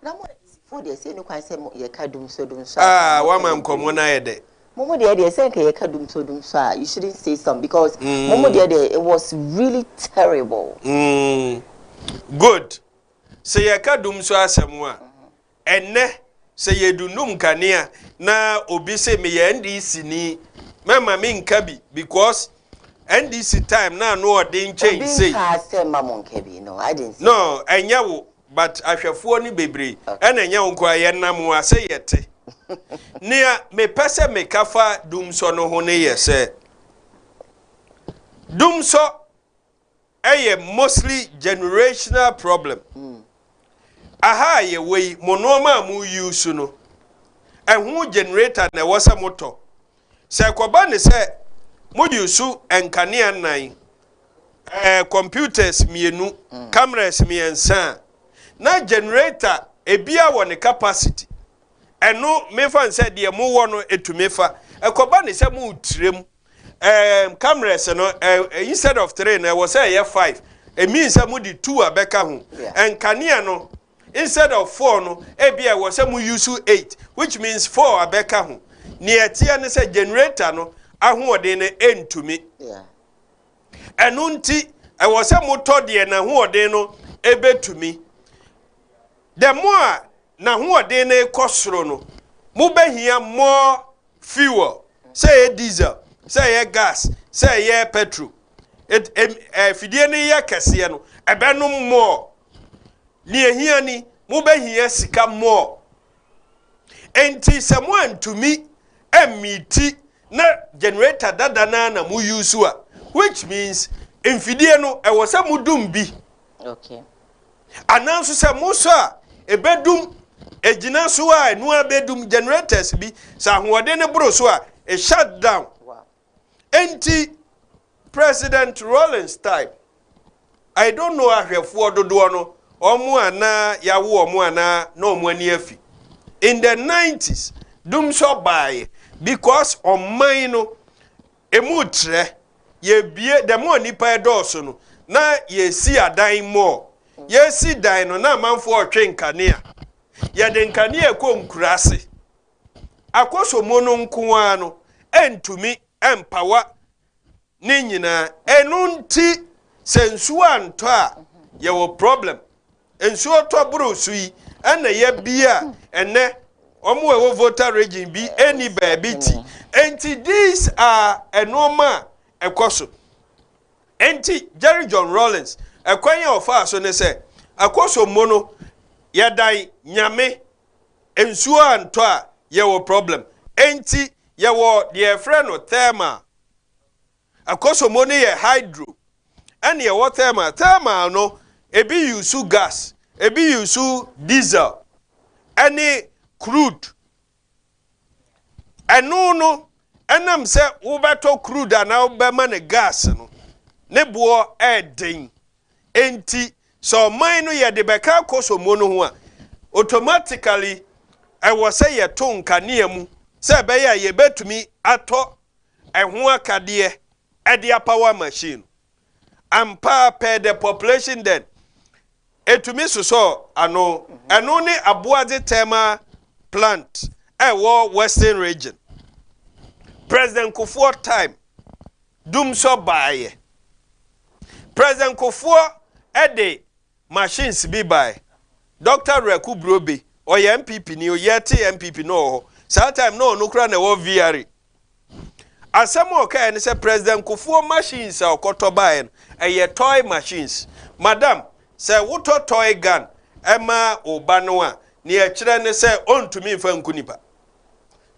na mo for dey say no kwan say ye ka dum so wa man komo na ye de momo dey say ka ye ka dum so you shouldn't say some because momo dey it was really terrible good say ye ka dum so asem a enne say ye dunum kanea na obi say me ye ndc ni mama me nka bi because NDC time na no odin change say no I didn't say no enya wo but ahwefo ni bebre ena enya wo kwa ye nam wa say yete nia me pese me kafa dumso no ho ne ye se dumso eye mostly generational problem aha ye we monoma mu use no ehun generator na wo se moto se koba ne se modusu enkania nan computers mienu cameras miensa na generator ebia wo ne capacity eno mefa nse de mo wo no etumefa ekoba ne se mu trem cameras no instead of 3 na wo say 5 e mean say mu di 2 abeka ho enkania no instead of 4 no ebia wo say mu use 8 which means 4 abeka ho ne etia ne se generator no ahoɔden ne entumi enu nti ɛwɔ sɛ motɔ de na ahoɔden no ebetumi the more na ahoɔden ne kɔsoro no mobɛhia more fuel say diesel say gas say petrol fidie ne yɛ kɛseɛ no ɛbɛnom more ne ehia ni mobɛhia sika more enti sɛ mo antumi emiti na generator dada na mu use which means infidie no e wo se mudum bi okay ananso se muso a ebedum ejina so a enu abedum generators bi sa hoode ne bro so a e shut down wow enti President Rollins time I don't know ahwefo dodo no omo ana yawo omo ana na omo ani afi in the 90s dum so buy because on mine no emutre ye bie the more nipa edoso no na ye si adan more ye si dan no na manfo otwe nkanea ye de nkanea ko nkurase akoso mono nkoa no entumi empawa ne nyina enu nti sensu anto a ye wo problem ensu to buru sui ena ye bia ene omo ewo voter regime bi any baby ti enti these are enoma ekoso enti Jerry John Rawlings ekwanya ofa so ne se akoso mono yedai nyame ensuo anto a ye wo problem enti ye wo de friend no thermal akoso mono ye hydro and ye wo thermal no ebi use gas ebi use diesel any crude eno no enam se wo beto crude ana wo be ma ne gas no ne bo eden enti so man no ye de beka koso mono ho a automatically I was say ye ton kanea mu se be ya ye betumi ato ehho akade e de power machine ampa per the population then etumi so ano eno ne aboade tema plant ewo western region President Koowaa time dum so baye President Koowaa ede machines bi baye Dr. Reku Brobe oye MPP ni oyete MPP no sa time no kura na wo VR asemo ka ene se President Koowaa machines a okoto baye eye toy machines madam say woto toy gun ema oba no a ne e kire ne se ontumi mfa nkunipa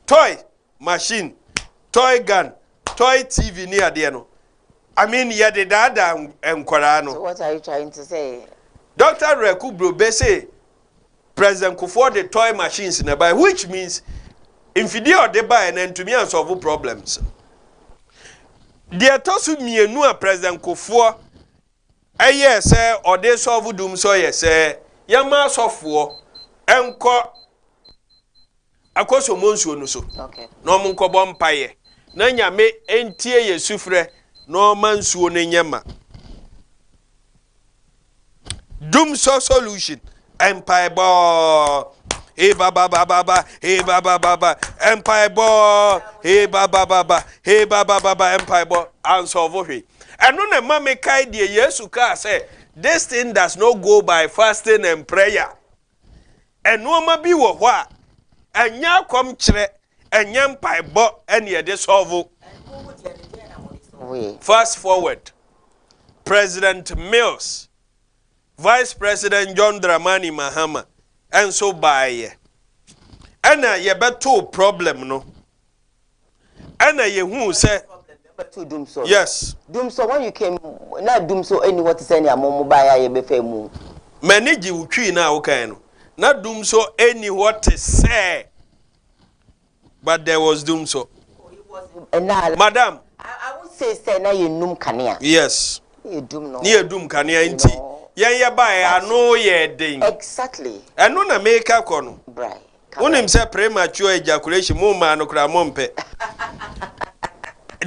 toy machine toy gun toy TV ni ade no I mean, yeah, the dada and Korano. So what are you trying to say? Dr. Rekubro say President Kufuor the toy machines in the buy, which means infidel they buy and then to me and solve problems. The tosu mienu a President Kufuor yes sir or they solve doom so yes sir yama sofo enko akoso monsuo no so. Okay. No mun ko bompaye. Na nyame entie yesufre no mansuo no nyama. Doom so solution empire bo hey baba baba hey baba baba empire bo hey baba baba hey baba baba empire bo answer of it. And no na mama kai de Yesu ka say this thing does not go by fasting and prayer. And no ma bi wo ho a anya kom kire anya empire bo and ye de solve. Fast forward. President Mills, Vice President John Dramani Mahama, and so by ye beto problem no. Ye who say yes. Doom so when you came not doom so any what is any among by ye befemu. Manage you tree now okay no. Not doom so any what is say. But there was doom so. Madam, I would say na you num kania. yes. You doom no. Near doom kania inti. Ya buy I know ye ding. Exactly. And no na make a kono. Right. Unim say premature ejaculation mo man no kra mompe.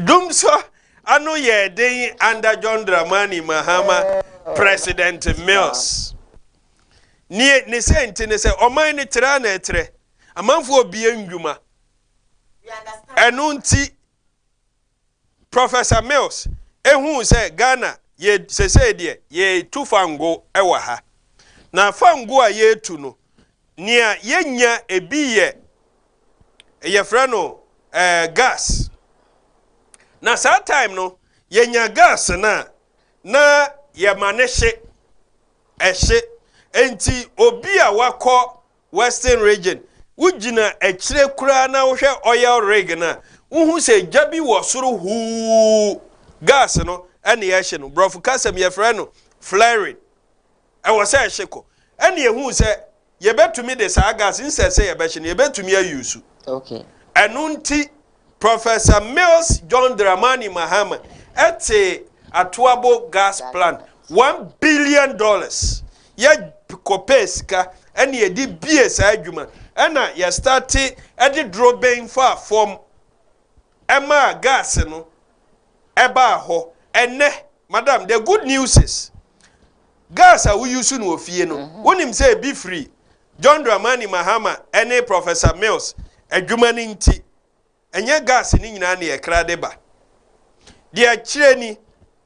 Doom so I know ye ding under John Dramani Mahama President Mills. Ni say nti ne say o man ni tra na etre. Amanfo obi endwuma. You understand? Enunti Professor Mills ehun say Ghana ye say de ye tu fango ewa ha. Na fango a ye tu no nia yenya ebi ye frano gas. Na that time no yenya gas na ye maneshe ehye enti obi a wako Western region ujina echire kura na wo hwe oil rig na uhu se jabi wo soro hu gas no ene ye hye no brofu kasem ye frɛ no flaring e wo se hye ko ene ye hu se ye betumi de sa gas inse se ye be hye no ye betumi ayusu. Okay. Enunti Professor Mills John Dramani Mahama ete atuabo gas plant $1 billion ye kopesika ene ye di bie sa adwuma ena ye start e di dropping far from Emma gas no eba ho ene madam the good news is gas a we use no ofie no wonim say be free John Dramani Mahama ene Professor Mills adwuma ni nti enye gas ni nyina na ye kra de ba de akire ni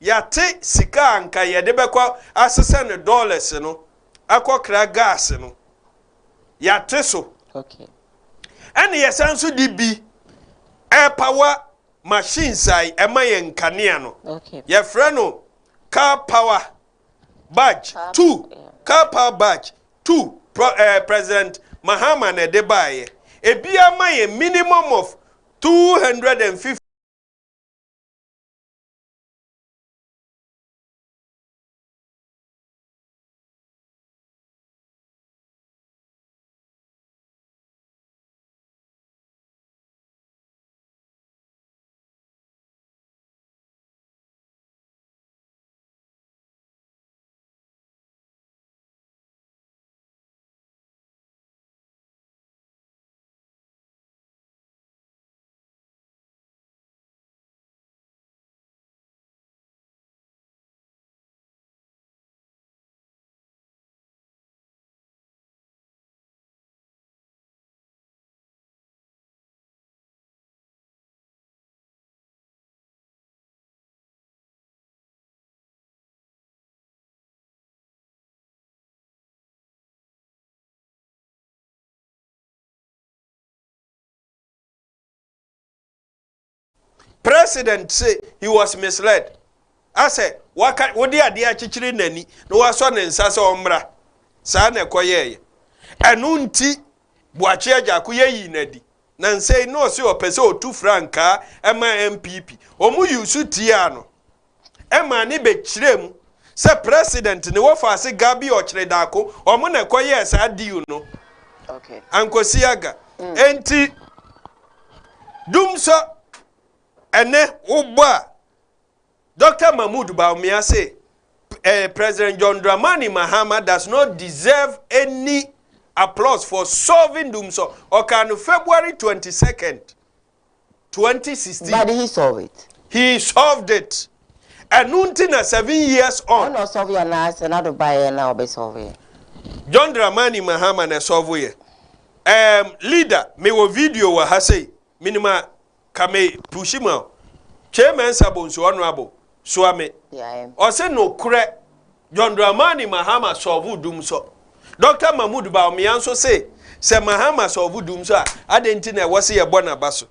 yate sika anka ye de bekwa asesa ne dollars no akokra gas no yate so. Okay. And yes, answer DB air power machines I am I Caniano. Okay. Your friend car power badge 2 car power badge 2 President Mahama ne debaye. E be a minimum of 250. President say he was misled. I said, what the idea chichiri nani? No was on in Sasa Ombra. Sana koye. Anunti Boachia Jakuye yinedi. Nan say no, so a peso 2 franca, MPP. Omu yusu tiano. ema ni be kirem se president ne wo fa se gabi o kire dako omo na koye sa diu no okay ankosiaga enti dumso ene uba Dr. Mahmoud Bawumia say President John Dramani Mahama does not deserve any applause for solving Dumso. Okay, on February 22nd, 2016. But he solved it. He solved it. And until 7 years on. No solve your nice another buyer now be solved. John Dramani Mahama na solve it. Leader, me wo video wa hase minima kame pushima. Chairman Sabonso honorable. Swame. Yeah. Ose no kure John Dramani Mahama solve Dumso. Dr. Mahmoud Bawumia so say Mahama solve Dumso adenti na wase ye bona baso.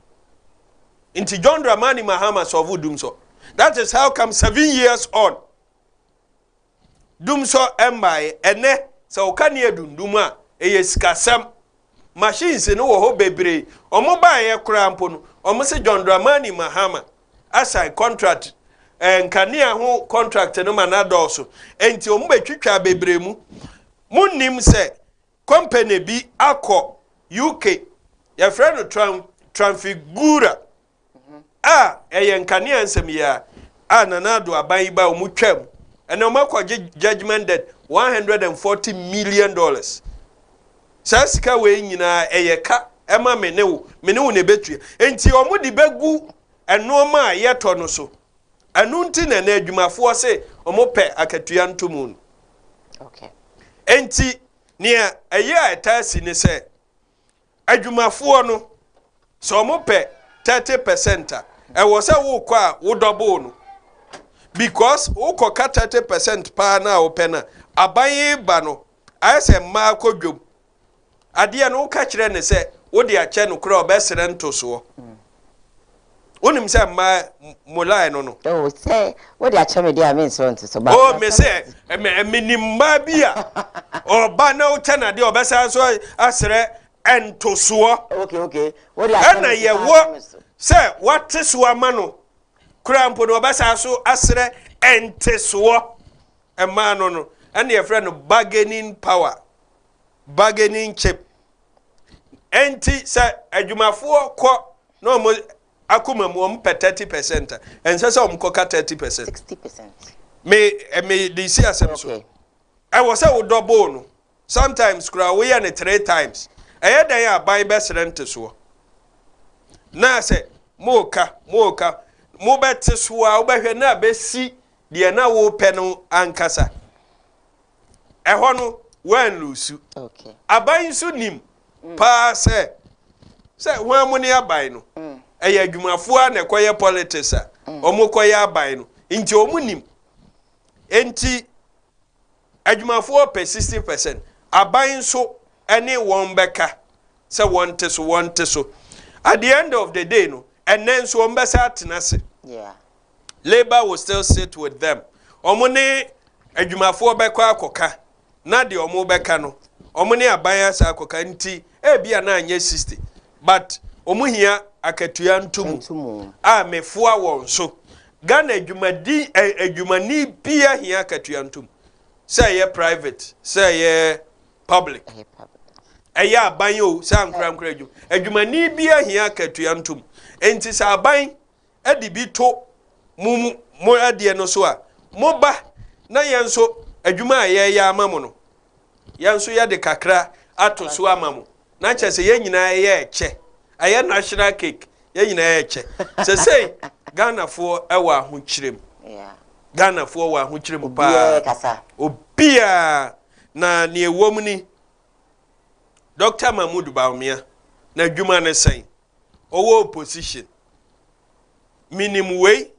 Inti John Dramani Mahama solve Dumso. That is how come 7 years on. Dumso embaye ene se okane edunduma eyesikasam machines no wo ho bebre omo ba ye kura mpo no omo se John Dramani Mahama assign contract nkania ho contract no manadoso enti omo betwitwa bebre mu munnim se company bi akọ UK ya friend transfigura eye nkania nsem ya nanado aban ba omo twam ene omo akọ judgment debt $140 million sasika we nyina eye ka ema menewo ne betua enti omo di begu enoma yeto no so anu nti na adwumafo se omo pe akatua ntomun okay enti nia eye atasi ne se adwumafo no so omo pe 30% ewo se wo kọ a wo double no because wo kọ ka 30% pa na wo pe na aban ba no ayese ma kodwom ade no ka kire ne se wo de ache no kura obesere ntoso onim se ma molai no oh say what the acheme dey mean so ntoso ba oh me say minimma bia oba na wo tena de obesa so asere entoso okay what the acheme na ye wo se wateso ama no kura mpo no obesa so asere enteso ema no and your friend bargaining power bargaining chip enti se adwumafo ko no mo akuma mu om 30% and say om ko ka 30% 60% me dey see asem so I was say we double no sometimes kura we ya 3 times eya dan ya ban be serente so na say mo bete so a wo behwe na be si de na wo pe no ankasa eho no wan lusu okay aban so nim pa se ho amuni aban no eye adwumafo a na ekoye politics a omokoye aban no nti omunim enti adwumafo pe 60% aban so ene won beka se wonte so at the end of the day no and then so ombesa atenase yeah labor will still sit with them omune adwumafo beka akoka na de omo beka no omune aban asa akoka nti bia na anye 60 but omuhia akatua ntumu mefua won so Ghana adwumani bia hia akatua ntumu say ye private say ye public eya aban o say ankra adwumani bia hia akatua ntumu enti sa aban edi bi to mo ade no so a mo ba na yenso adwuma ye ya amamo no yenso ye de kakra ato so amamo na chese ye nyina ye eche aye national cake ye nyina ye eche se say Ghana for ewa ahukirem yeah Ghana for wa ahukirem pa obia na ne ewom ni Dr. Mahmoud Bawumia na adwuma ne sen owo opposition minimum way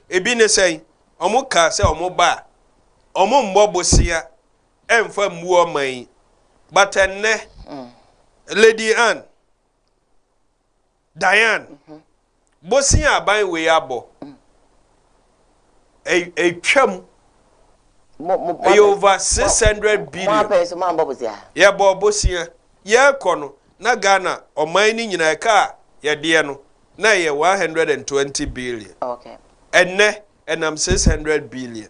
ebi ne sen omo ka se omo ba omo mbobosia emfa muo man but enne Lady Anne Diane bosia aban we abo twam over 600 billion ya bosia ya kono na Ghana oman ni nyina ka ya de no na ye 120 billion okay enne enam 600 billion,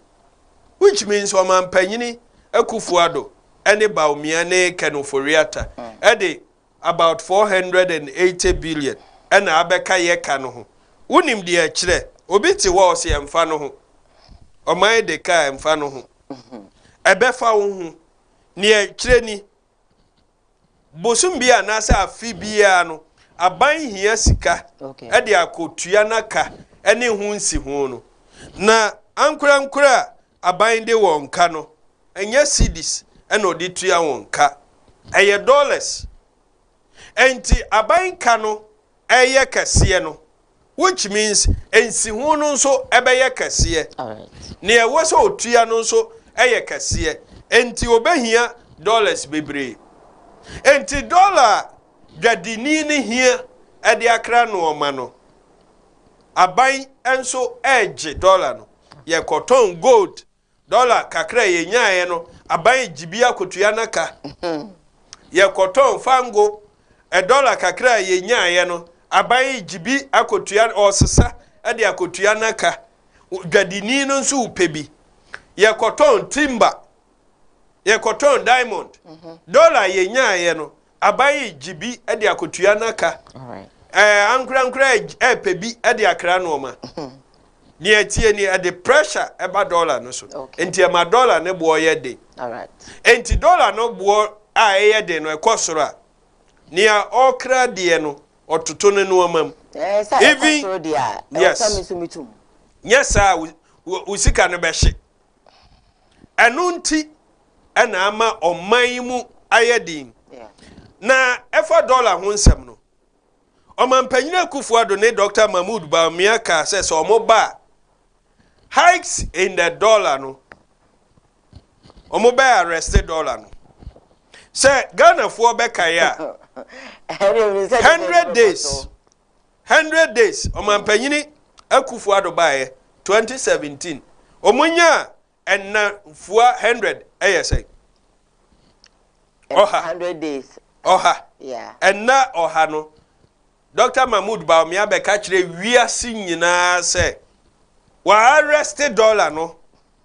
which means Oman Panyini Ekufuado any Baumiane Kenuforiata ede about 480 billion and abeka ye kano unim de chire obi ti wo se emfa no ho Oman de ka emfa no ho ebefa wo ho ne chire ni bosum bia na sa afi bia no aban hia sika ede akotua naka ene hu nsi ho no na ankura aban de wonka no enye cedis ene odi tua wonka eye dollars enti aban ka no eye kase no, which means ensi ho no nso ebeye kase alright ne ewo so otua no nso eye kase enti obehia dollars bebre enti dollar dwadini ni hia ede akra no oma no aban enso edge dollar no ye cotton gold dollar kakra ye nyaaye no aban jibia kotua naka ye cotton fango dollar kakra ye nyaaye no aban jibi akotua osesa ade akotua naka dwadini no nso upebi ye cotton timber ye cotton diamond dollar ye nyaaye no aban jibi ade akotua naka alright ankra pebi ade akra no ma ni etie ni ade pressure eba dollar no so enti ma dollar ne bo ye de alright enti dollar no bo a ye de no ekosoro a ni a okra de no ototo ne no mam even dia yes yes usika no be hye enu nti ena ama oman mu ayedin na efa dollar ho nsem no Omampanyina Kufuado ne Dr. Mahmoud Bawumia says omoba hikes in the dollar no omoba arrested dollar no say Ghana for bekaya 100 days Omampanyini Kufuado bae 2017 omunya enna fuwa 100 say oha 100 days oha yeah enna oha no Dr. Mahmoud Bawumia beka kire wiase nyina se wa arrested dollar no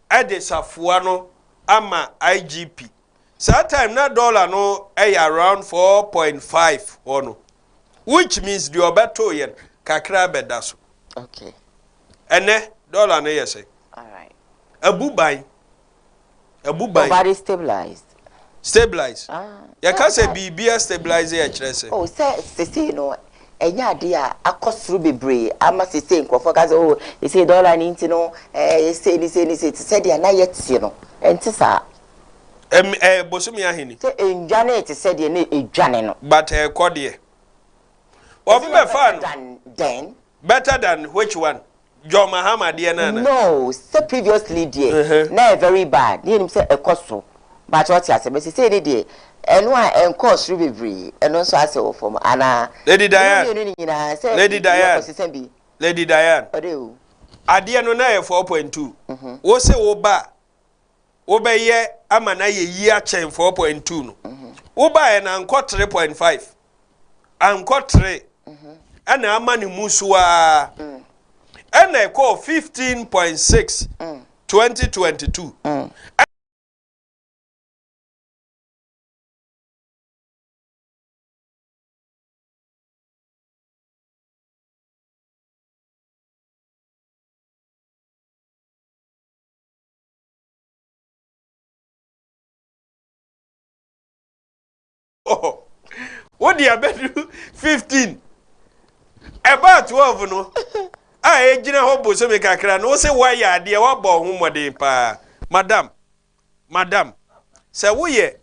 ade safua no ama IGP that time na dollar no around 4.5 or no, which means the obeto yen kakra bedaso okay ene dollar no yese all right abubai nobody stabilized ya ka se bibia stabilize ya kire se oh say no enya ade a akosuru bebre ama sese nkofo ka oh they say dollar ni nti no say say dia na yeti no enti sa bosumi ahini say enjane ti say dia na edwane no but kode obi be fan then better than which one John Mahama dia na no say previously dia na very bad ni say ekoso but what you say ni dia enu a encourse bebre enu so ase wo form ana Lady Diane Lady Diane odeu ade no na 4.2 wo se wo ba wo be ye ama na ye yi a chen 4.2 no wo ba e na anko 3.5 anko 3 ana ama ni musuwa ana e ko 15.6 2022 oh what dia bedu 15 about 12 no a ejina ho bo so me kakra no se wa ya de wa bo ho mode pa madam say wo ye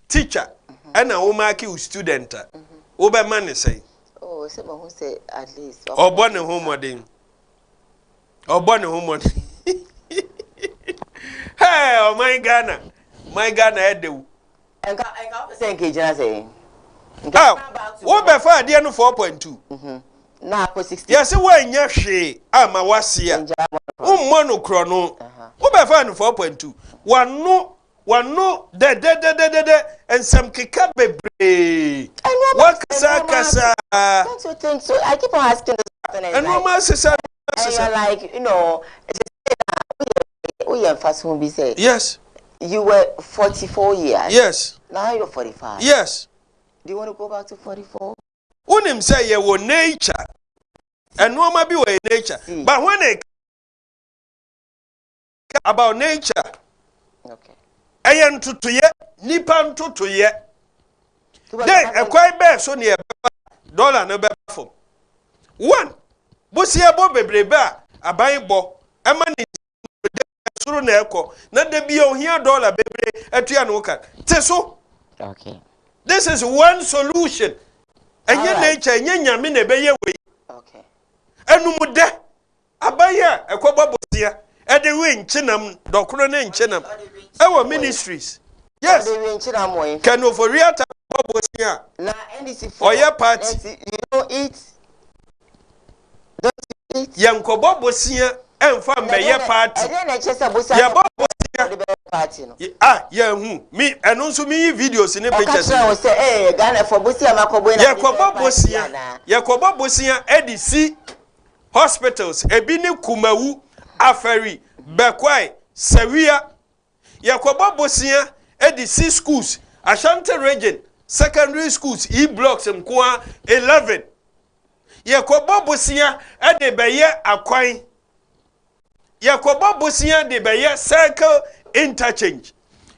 teacher ana wo mark you student wo be man say oh say mo say at least obo ne ho mode hey oh my Ghana edewu enka say nke jina say wo be fa ade no 4.2 na ko 60 yes we nya hwe ama wasia ummo no kro no wo be fa no 4.2 wano de ensam keka bebre what kasa don't you think so I keep on asking this and no ma sesa And you're like, you know, yes. You were 44 years. Yes. Now you're 45. Yes. Do you want to go back to 44? Unim say you were nature. And no maybe we nature. But when it about nature, okay. Ayan to ye, nipan to ye. Then a quite bad so near dollar no better. One, Busia Bob Breba, a buying bo, a man is through Nelco, not the be on here $1 baby at Tianoka. Teso. Okay. This is one solution. And your nature, and your mine be way. Okay. And no more de abaya, a quabosia, at the wing, Chinam, Doctor and Chinam, our ministries. Yes, can over real time. Now, NDC for your party, you don't eat. Don't you eat? Young Kobosia and from your party. And then I just a party. Ah, yeah, me and also me videos in the pictures. Say, hey, Ghana for Busia Macobo. Yakoba Bosia, EDC hospitals, Ebini Kumawu, Aferi, Bekwai, Seria, Yakoba Bosia, EDC schools, Ashanti region. Secondary schools, E-blocks, and Kwa 11. Yakoba Bosia, and the Bayer Aquine. Yakoba Bosia, the Bayer circle interchange.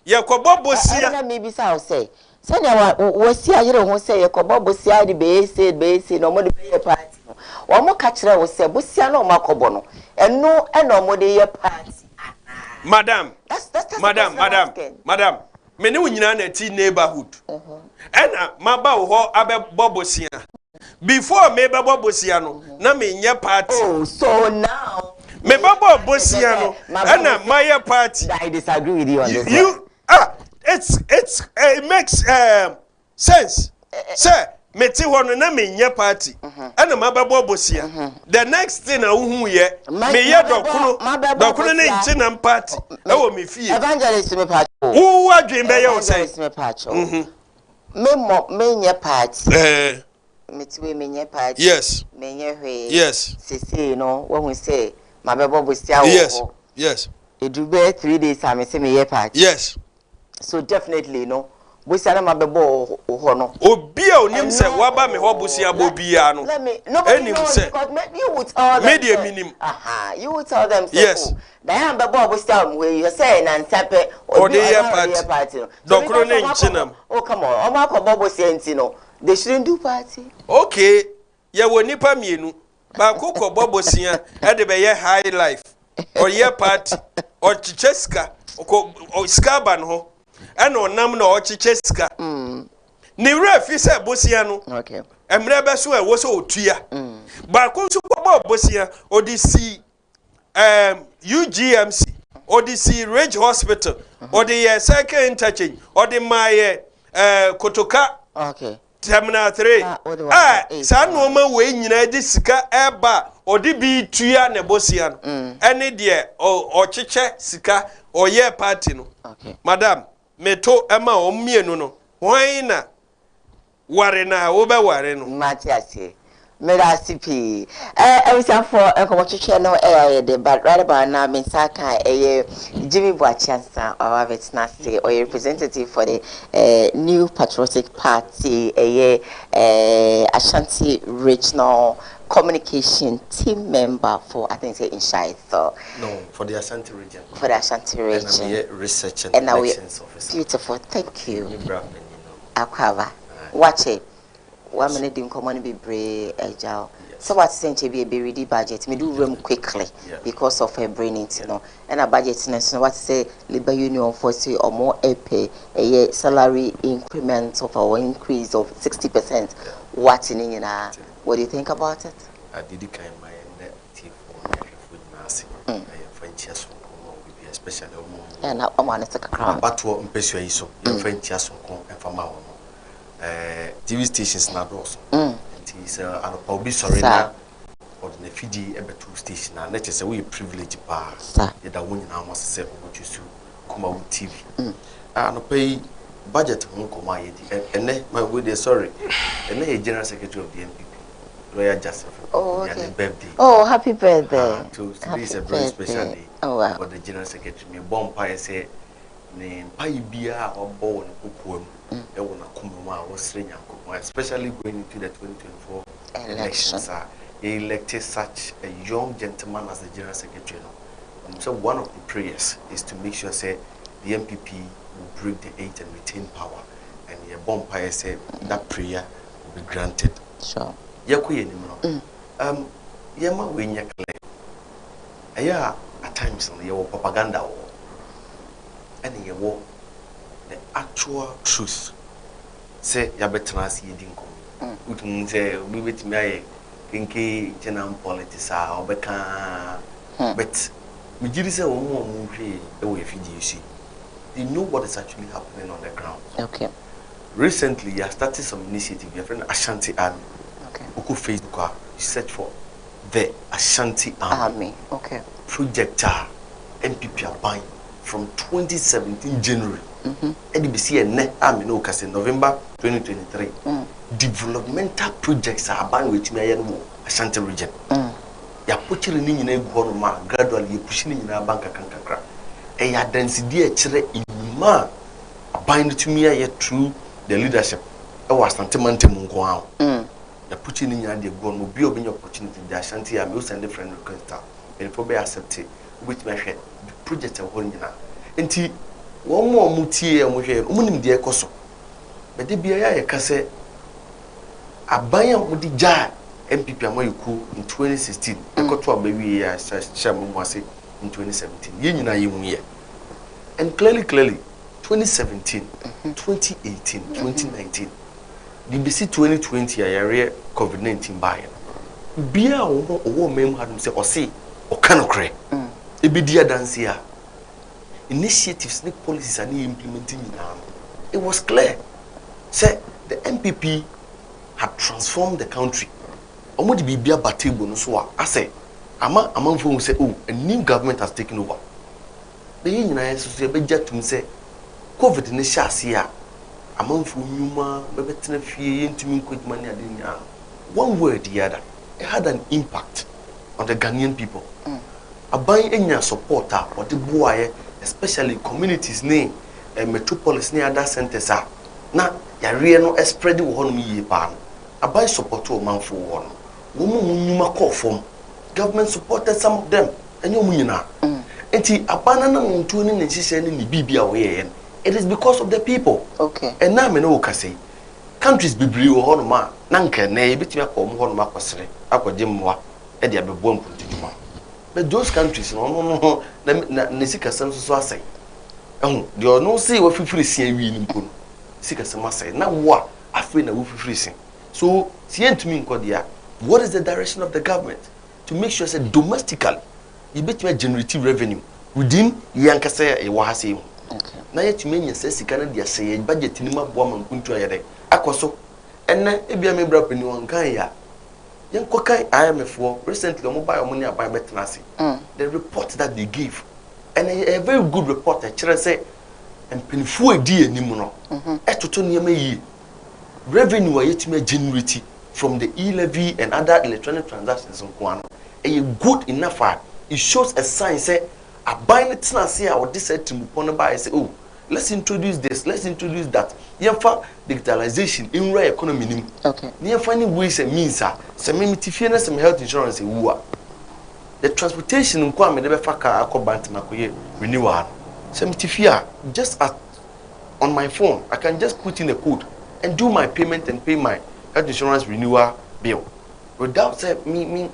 Yakoba Bosia, maybe so say. Sanya was here, you don't say Yakoba Bosia, the base, no more the party. One more catcher was say Bosia no Macobono, and no more the party. Madam, that's Madam. Many women in the neighborhood. And my bow abe bobosia. Before me bobosiano, na me nye party. Oh, so now me babo bosiano, and my party. I disagree with you on this. It makes sense. Sir, me ti wono na me nye party. And my babo bosia. The next thing who ye me ye dokuno ne nchina party. E wo me fie. Evangelist me party. Who are dream be you say? Me nye party. Me tiwe me nye party. Yes. Me nye hwe. Yes. Sisi no when we say my babo bosia wo. Yes. Yes. It do be 3 days I me say me ye party. Yes. So definitely no. Bosia na my babo ho no. Obia onim se waba me ho bosia bobia no. Let me nobody knows because maybe you would tell them. Media minim. Aha, you would tell them. Yes. Diane babo bosia where you say na nsape or the party. Dokro ne nchinam. Oh come on. Omo akobo bosia ntino. They shouldn't do party. Okay. Ye wo nipa mienu. Ba kokko bobosia e de be ye high life. Or ye party or chicheska or skaban ho. And on nam no chicheska. Ni refi se bosia no. Okay. Emre be so e wo so otua. Ba ko so bosia odisi UGMC odisi Ridge Hospital odi circle interchange odi my Kotoka. Okay. Terminal 3. San no ma we nyina di sika eba odi bi tua ne bosia no. Ene de o chiche sika o ye party no. Okay. Madam meto ema o mienu no. Hwan na ware na wo be ware no. Matiasi. Merasipi. I was for a commercial no but right about now, Minsaka, Jimmy Boachansa, or Vetsnasi, or a representative for the new patriotic party, Ashanti Regional Communication Team member for, I think, in Shai. So, no, for the Ashanti region. For the Ashanti region. And research and elections officer. Beautiful. Thank you. Koowaa. Watch it. 1 minute in common be brave, agile. So what sent be a ready budget? Me do room quickly because of her brain, you know. And a budget, you know, what say labor union for say or more pay a year salary increment of our increase of 60%. What in what do you think about it? I did kind my net food nursing. French especially. And I want to take a crown. But what impressed so French and for TV stations na also. It is an probably sorry na or the Fiji two station and let us say we privilege bar. You da won na must say what you Koowaa TV. And pay budget won Koowaa yedi. And my way sorry. And the general secretary of the NPP. Lawyer Joseph. Oh, okay. Birthday. Oh, happy birthday. So today happy is a very special day. Oh, wow. For the General Secretary. Me bomb pie say, ne pie beer or bone poem. I want to come on, especially going into the 2024 elections. They elected such a young gentleman as the General Secretary. So one of the prayers is to make sure say the MPP will break the 8 and retain power. And your bomb pie say that prayer will be granted. Sure. Yema when you clear. At times you propaganda war. And you war the actual truth. Say ya better see you didn't come. Which means we wait me kinky general politics or beka. But we did say one more movie away you see. They know what is actually happening on the ground. Okay. Recently, you started some initiative. Your friend Ashanti Army. Okay. Oko Facebook, you search for the Ashanti Army. Okay. Projector MPP are buying from 2017 January. NBC and Army no kasi November 2023. Developmental projects are buying with me and Ashanti region. Ya pushing ni nyina egu ma gradually you pushing ni nyina banka kankakra. E ya density e kire inuma buying to me ya through the leadership. E was santimante munko an. Ya pushing ni nyina de egu no bi obi opportunity the Ashanti am you send a friend request. And probably accept it with my head. The project e ho nyina. Enti one more mutie e mo hwe omunim de ekoso. Be de bia ya ka se aban mo di ja MPP Amoyiku in 2016. Ekoto abawi ya Shamu Mwase in 2017. Ye nyina ye hu ye. And clearly 2017, 2018, 2019. BBC 2020 ya COVID-19 buy. Bia owo mem hadum se ose o kanokre. Ebidia dance ya. Initiatives and policies are implementing now. It was clear. Say the MPP had transformed the country. Omo di bibia batable no so I say amanfo say oh a new government has taken over. The nyina so be jatum say COVID ne hyase a amanfo nyuma be betena fie yentumi nkwaduma ne ade nya. One way or the other, it had an impact on the Ghanaian people. Aban enya support or the boy, especially communities ne metropolis ne other centers na yare no spread wo hono yie pa no. Aban support o manfo wo no. Nyuma call from government supported some of them and you nyina. Enti abana na muntu ni nhihye ni bibia wo ye. It is because of the people. Okay. And now me no ka say countries bibiri wo hono ma na nka na e bitimi akom hono ma kwasere akwaje mmoa e de abebo mpuntuduma. But those countries no na sika sam so asai. De no say wo fifiri sia wi ni mpo. Sika sam asai na wo afre na wo fifiri sin. So sientumi nkodia. What is the direction of the government to make sure that domestically you bet me generative revenue within yankasa e wa hase. Okay. Na yet menya say sika na dia say budget ni maboa man kuntu ayede. Akoso enne ebia me bra pani won kan ya. Yanko kan IMF recently mobile money abai betenase. The report that they give and a very good report actually say empenifu edi anim no. Etoto niam yi revenue ayetime generate from the e-levy and other electronic transactions on Koowaa. A good enough it shows a sign say a buying it na say I would decide to move by say oh let's introduce this, let's introduce that. Yemfa digitalization in real economy nim. Okay. Near finding ways and means some fairness and health insurance the transportation in Kwame never faka akobant makoye renewal. Some just on my phone I can just put in a code and do my payment and pay my health insurance renewal bill without say me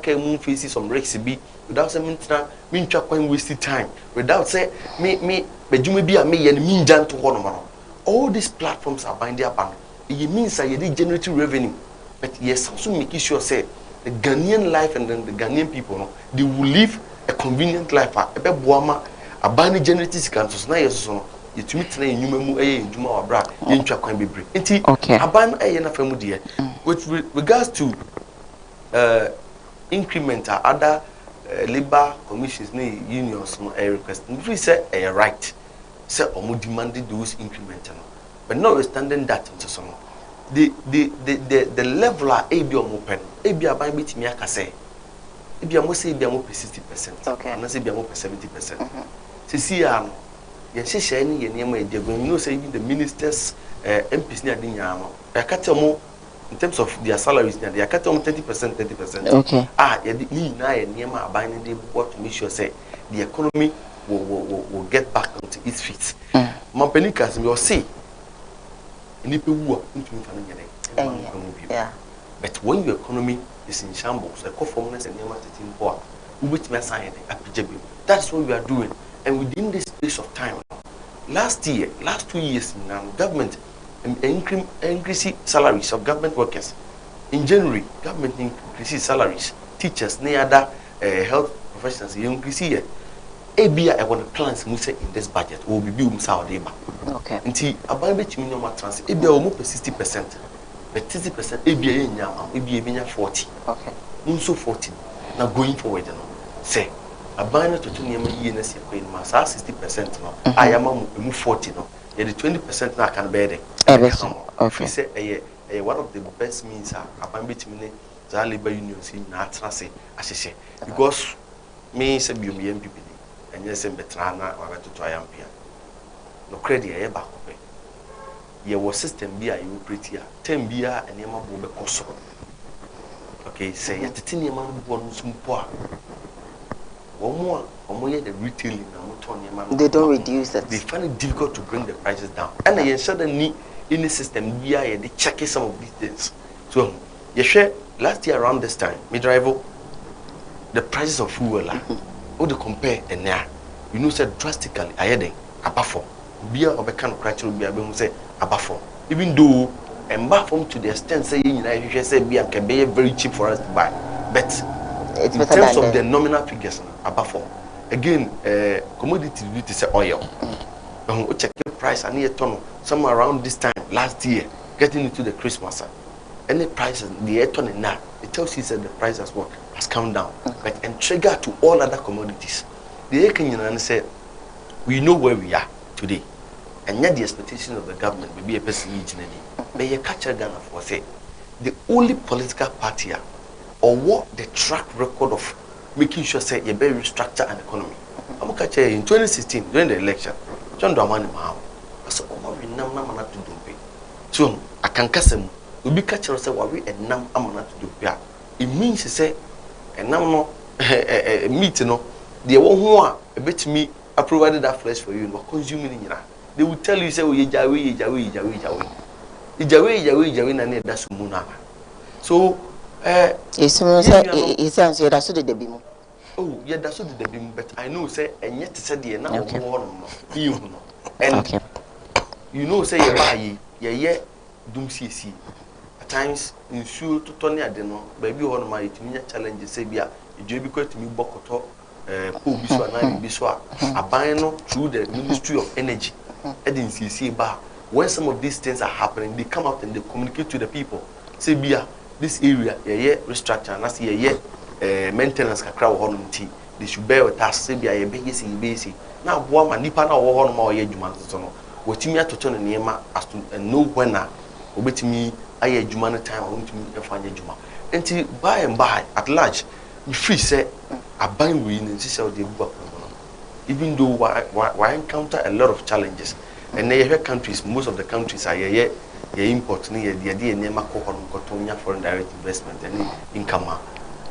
care moon faces some risks be without say me try wasting time without say me bejumi bi a me yen me njan to hono. All these platforms are binding up. It means that you generate revenue, but yes, also making sure say the Ghanaian life and then the Ghanaian people no, they will live a convenient life. Ebe boama a binding generating cantos na yes so you to meet na nyuma mu njuma wa bra yentwa kwan bebre. Enti aban na famu de with regards to increment other labor commissions ne unions no request. We say a right say omo demanded those increment no. But notwithstanding that into some the level a ebi omopen ebi aban betimi aka say ebi amo say ebi amo 60%, and say ebi amo 70%. See no ye hye ni ye niam e diagon, you know say even the ministers MPs ni adin yama yakata mo in terms of their salaries they yakata mo 30%. Okay. Ye ni na ye niam aban ni dey to make sure say the economy will get back onto its feet. Mampenikas me say nipa wu a ntumi fa no nyere. Yeah. But when your economy is in shambles, the conformness and never sitting poor, which may sign it. That's what we are doing. And within this space of time, last 2 years now, government increasing salaries of government workers. In January, government increases salaries. Teachers, any other health professionals, increase here. ABI, I want the plans in this budget will be built Saudi. Okay. Until about which minimum trans, ABI will move 60%. But 60% ABI in Yama, ABI 40. Okay. Also 40. Now going forward, say, a binary to 2 years, 60% now. I am move 40 now. Yeah, the 20% now can bear it. Okay. Say, one of the best means are about between the labor unions in Natrase, as I say, because me say be MPP. And yes, Betrana or to triumph. No credit ever. Your system be a you pretty 10 beer and Yama Bobe Coso. Okay, say at the tin man born some poor. One more, the retailing they don't reduce it. They find it difficult to bring the prices down. And I suddenly in the system be a they check some of these things. So you share last year around this time, me drive the prices of fuel. How to compare and now, you know, said drastically, I had a buffer. Beer of a kind of criteria be able to say a buffer. Even though and buffer to the extent saying, you say beer can be very cheap for us to buy. But it's in terms of the nominal figures, a buffer. Again, commodity duty say oil. Check the price and a ton somewhere around this time last year, getting into the Christmas. Any prices, the ton in now, it tells you that the price has what? Has come down, but and trigger to all other commodities. The Kenyan said, we know where we are today, and yet the expectation of the government will be a person regionally. But you catch a Ghana for say, the only political party or what the track record of making sure say you better restructure an economy. I'm catch in 2016 during the election, John Dramani Maham. I said, oh, we nam na to do pay. So I can casem. We be catch say what we and nam amana to do pay. It means to say. And now no meat no the one who a bit me I provided that flesh for you no consuming it. They will tell you say we jawe na ne da sumu na. So it's say that's so the debim. Oh yeah, that's so the debim, but I know say and yet said the na no and you know say you buy ye dum CC. At times in sure to Tony Adeno, baby on my challenge say bia you be quite me bokoto po biso na biso a buying through the Ministry of Energy CC bar. When some of these things are happening, they come out and they communicate to the people. Say bia this area restructure and that's maintenance kakra wo hono nti they should bear with us. Say bia ye be see now boa ma nipa na wo hono ma ye adwuma so no wotimi atoto no niema as to know when na obetimi aye adwuma no time won tumi efanya adwuma enti by and by at large you free say aban we in say the buba even though why encounter a lot of challenges and the countries, most of the countries are ye import ni ye dey niema ko hono kotonya foreign direct investment and income.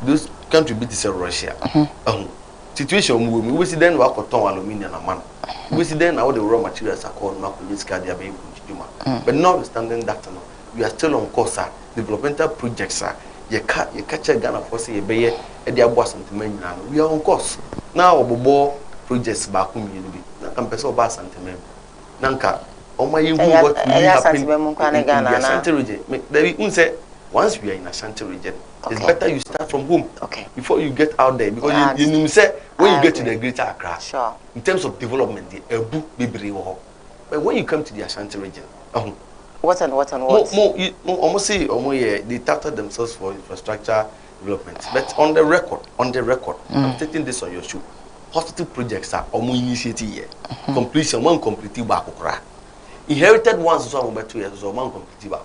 Those countries be say Russia situation we see then wa koton aluminium and man we see then how the raw materials are called na ko dia be but notwithstanding that no we are still on course. Developmental projects are you catch a Ghana for say be e dia bo asantman nyina no we are on course now obobo projects back home you na kan pese oba asantman nanka omaye what really happen in the Ashanti region there we say once we are in Ashanti region it's better you start from home before you get out there because you say when you get to the greater Accra in terms of development the ebu bebre wo but when you come to the Ashanti region what almost say they touted themselves for infrastructure development but on the record I'm taking this on your show hospital projects are almost initiated here completion one completed back inherited ones so about 2 years so one completed back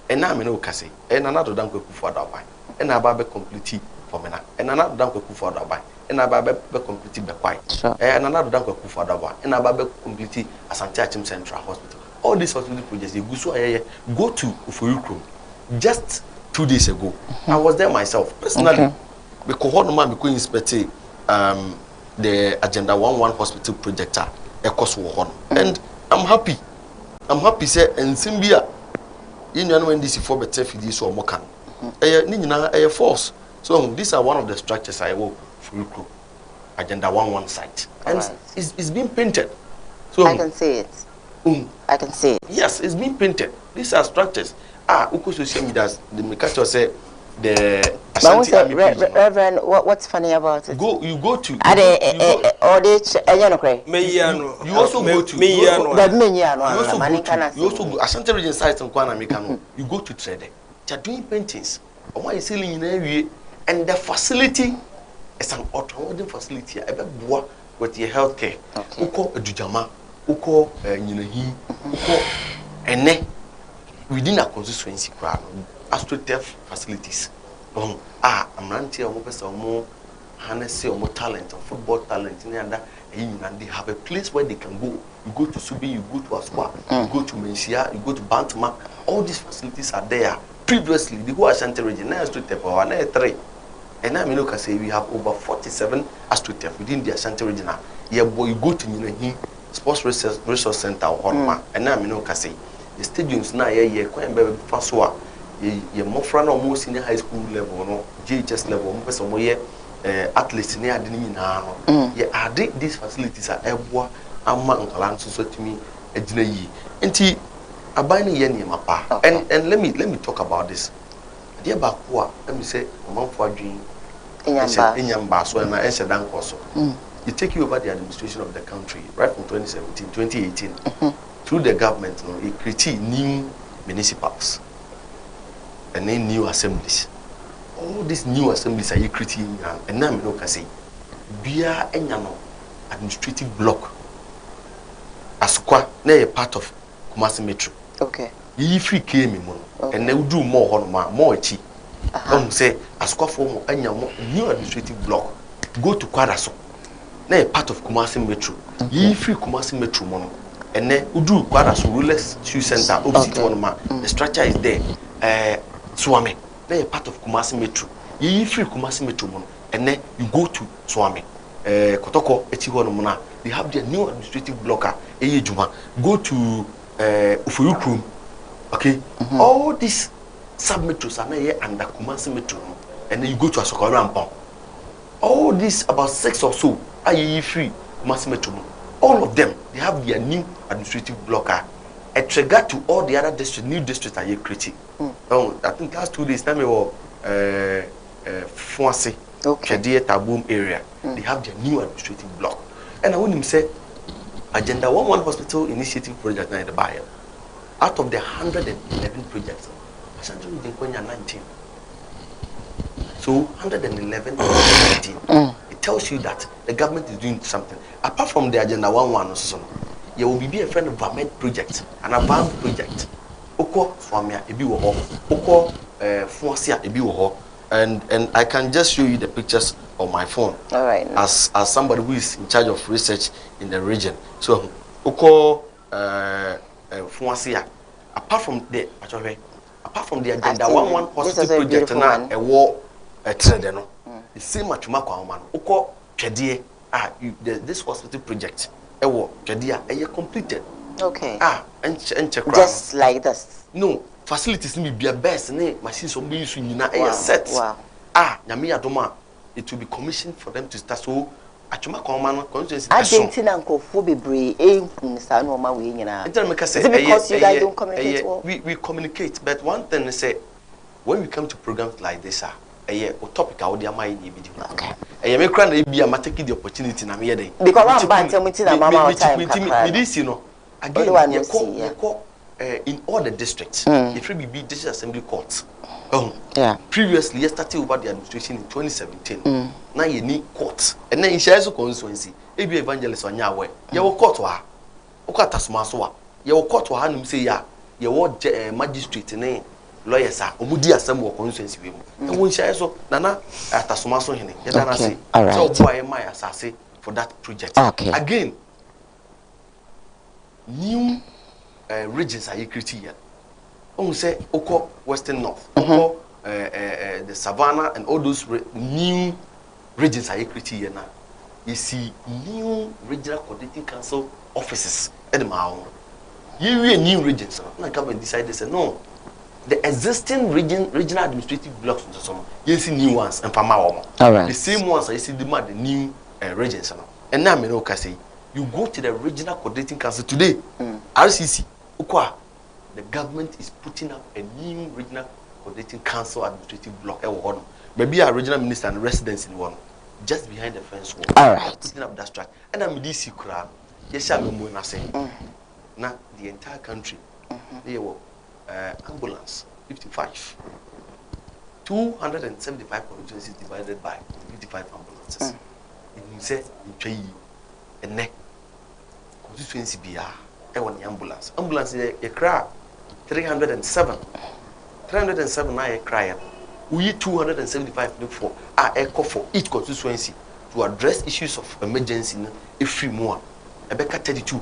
and now me no kase and another dan kwaku for that by and aba be complete for me na and another dan kwaku for that by and aba be complete be kwai and another dan kwaku for that by and aba be complete Asante Achim Central Hospital. All these hospital projects, go to Ufuyukro just 2 days ago. I was there myself personally. Because one man because inspect the Agenda 11 hospital project and I'm happy. I'm happy say and Simbia in when this for better for this or more can. A force. So these are one of the structures I will Ufuyukro Agenda 11 site. And it's been painted. So I can see it. I can see it. Yes, it's been painted. These are structures. Uko social media, the Mikacho say the Ashanti Army prison. Reverend, what's funny about it? You go to. You also go to. You also go. Ashanti region sites in Kwana Mikano. You go to trade. They are doing paintings. Why is selling in area? And the facility is an automated facility. With your healthcare. Uko Edujama. Uko Nyinahi, Uko Ene within a constituency crowd, AstroTurf facilities. I'm not here, more harness or more talent or football talent and they have a place where they can go. You go to Subi, you go to Aswa, you go to Mensia, you go to Bantama. All these facilities are there. Previously, the whole Ashanti region, now AstroTurf or 3. And now I say we have over 47 AstroTurf within the Ashanti region. Yeah, boy, you go to Nyinahi Sports Resource Center or and now I say the stadiums now quite baby Faswa ye more friend or more senior high school level no GHS level some more athletes near the now yeah these facilities are eboa amma nkalan so to me ejina yi enti abani ye ne mapa and let me talk about this dear bakwa let me say omanfo adwin enyamba so na ensedan koso it take you over the administration of the country right from 2017 2018 through the government it created new municipals and then new assemblies. All these new assemblies are creating and now I can say bia enyano administrative block asukwa na a part of Kumasi Metro. Okay. If free came and they will do more more chi. Say asukwa for enyamo new administrative block go to Kwadaso. Na a part of Kumasi Metro. Free Kumasi Metro mono. And then Udu Kwadaso Rulers Shoe Center opposite one ma. The structure is there. Swami. Na a part of Kumasi Metro. Free Kumasi Metro mono. And then you go to Swami. Kotoko Echiho Mona. They have their new administrative blocker. Juma. Go to Ufuyukro. Okay. All these sub-metros are here under Kumasi Metro. And then you go to Asokoro. All these about 6 or so are free Kumasi Metro. All of them, they have their new administrative blocker. A trigger to all the other districts, new districts are here creating. I think last 2 days, time we were Fonse, Chedia Taboom area. They have their new administrative block. And I want him say, Agenda 11 Hospital Initiative Project now in the buyer. Out of the 111 projects, Ashanti Region Kwenya 19. So 111 19. It tells you that the government is doing something. Apart from the Agenda 11, there will be a friend of Vamed project, an advanced project. Oko Swamia Ebi Woho, Oko Fuasia Ebi Woho. And I can just show you the pictures on my phone. All right. As somebody who is in charge of research in the region. So, Oko Fuasia, apart from the Agenda 11 hospital project now a war trade no. The same at Mako man. Oko Chedie this hospital project a war Chedia completed. Okay. And check just like this. No. Facilities need be a best machines on being set. Wow. Nyame adoma it will be commissioned for them to start so atuma common constituency. Agentin ankofo bebre ehun sa no ma we nyina. Because you guys don't communicate well. We communicate, but one thing is say when we come to programs like this o topic I would am okay. Me kra na be am take the opportunity na me here dey. Because one bad tell na mama all time. This you know again in all the districts, it will be district assembly courts. Previously, you started over the administration in 2017. Now you need courts, and then in Shares constituency, if you evangelist on your way, you will court wa. Okata smasoa. You will court wa hanum say ya. You will magistrate name. lawyers are omudi asem wo constituency we mu e won share so nana atasoma so hene ye dana say so boy my asase for that project again new regions are created here on say oko western north oko the savannah and all those new regions are created here now you see new regional coordinating council offices at the mao you new regions na government decided say no the existing regional administrative blocks in some you see new ones and farmer the same ones I see the new regions now and now me no can say you go to the regional coordinating council today RCC ukwa the government is putting up a new regional coordinating council administrative block maybe a regional minister and residents in one just behind the fence wall. All right. Putting up that structure. And I'm this crowd. Yes, I'm going to say. Now the entire country, they were ambulance 55, 275 constituencies divided by 55 ambulances. You say you pay a neck constituency be a ambulance. Ambulance is a crowd 307. 307 now a cry. We 275 look for echo for each constituency to address issues of emergency if more. A better 32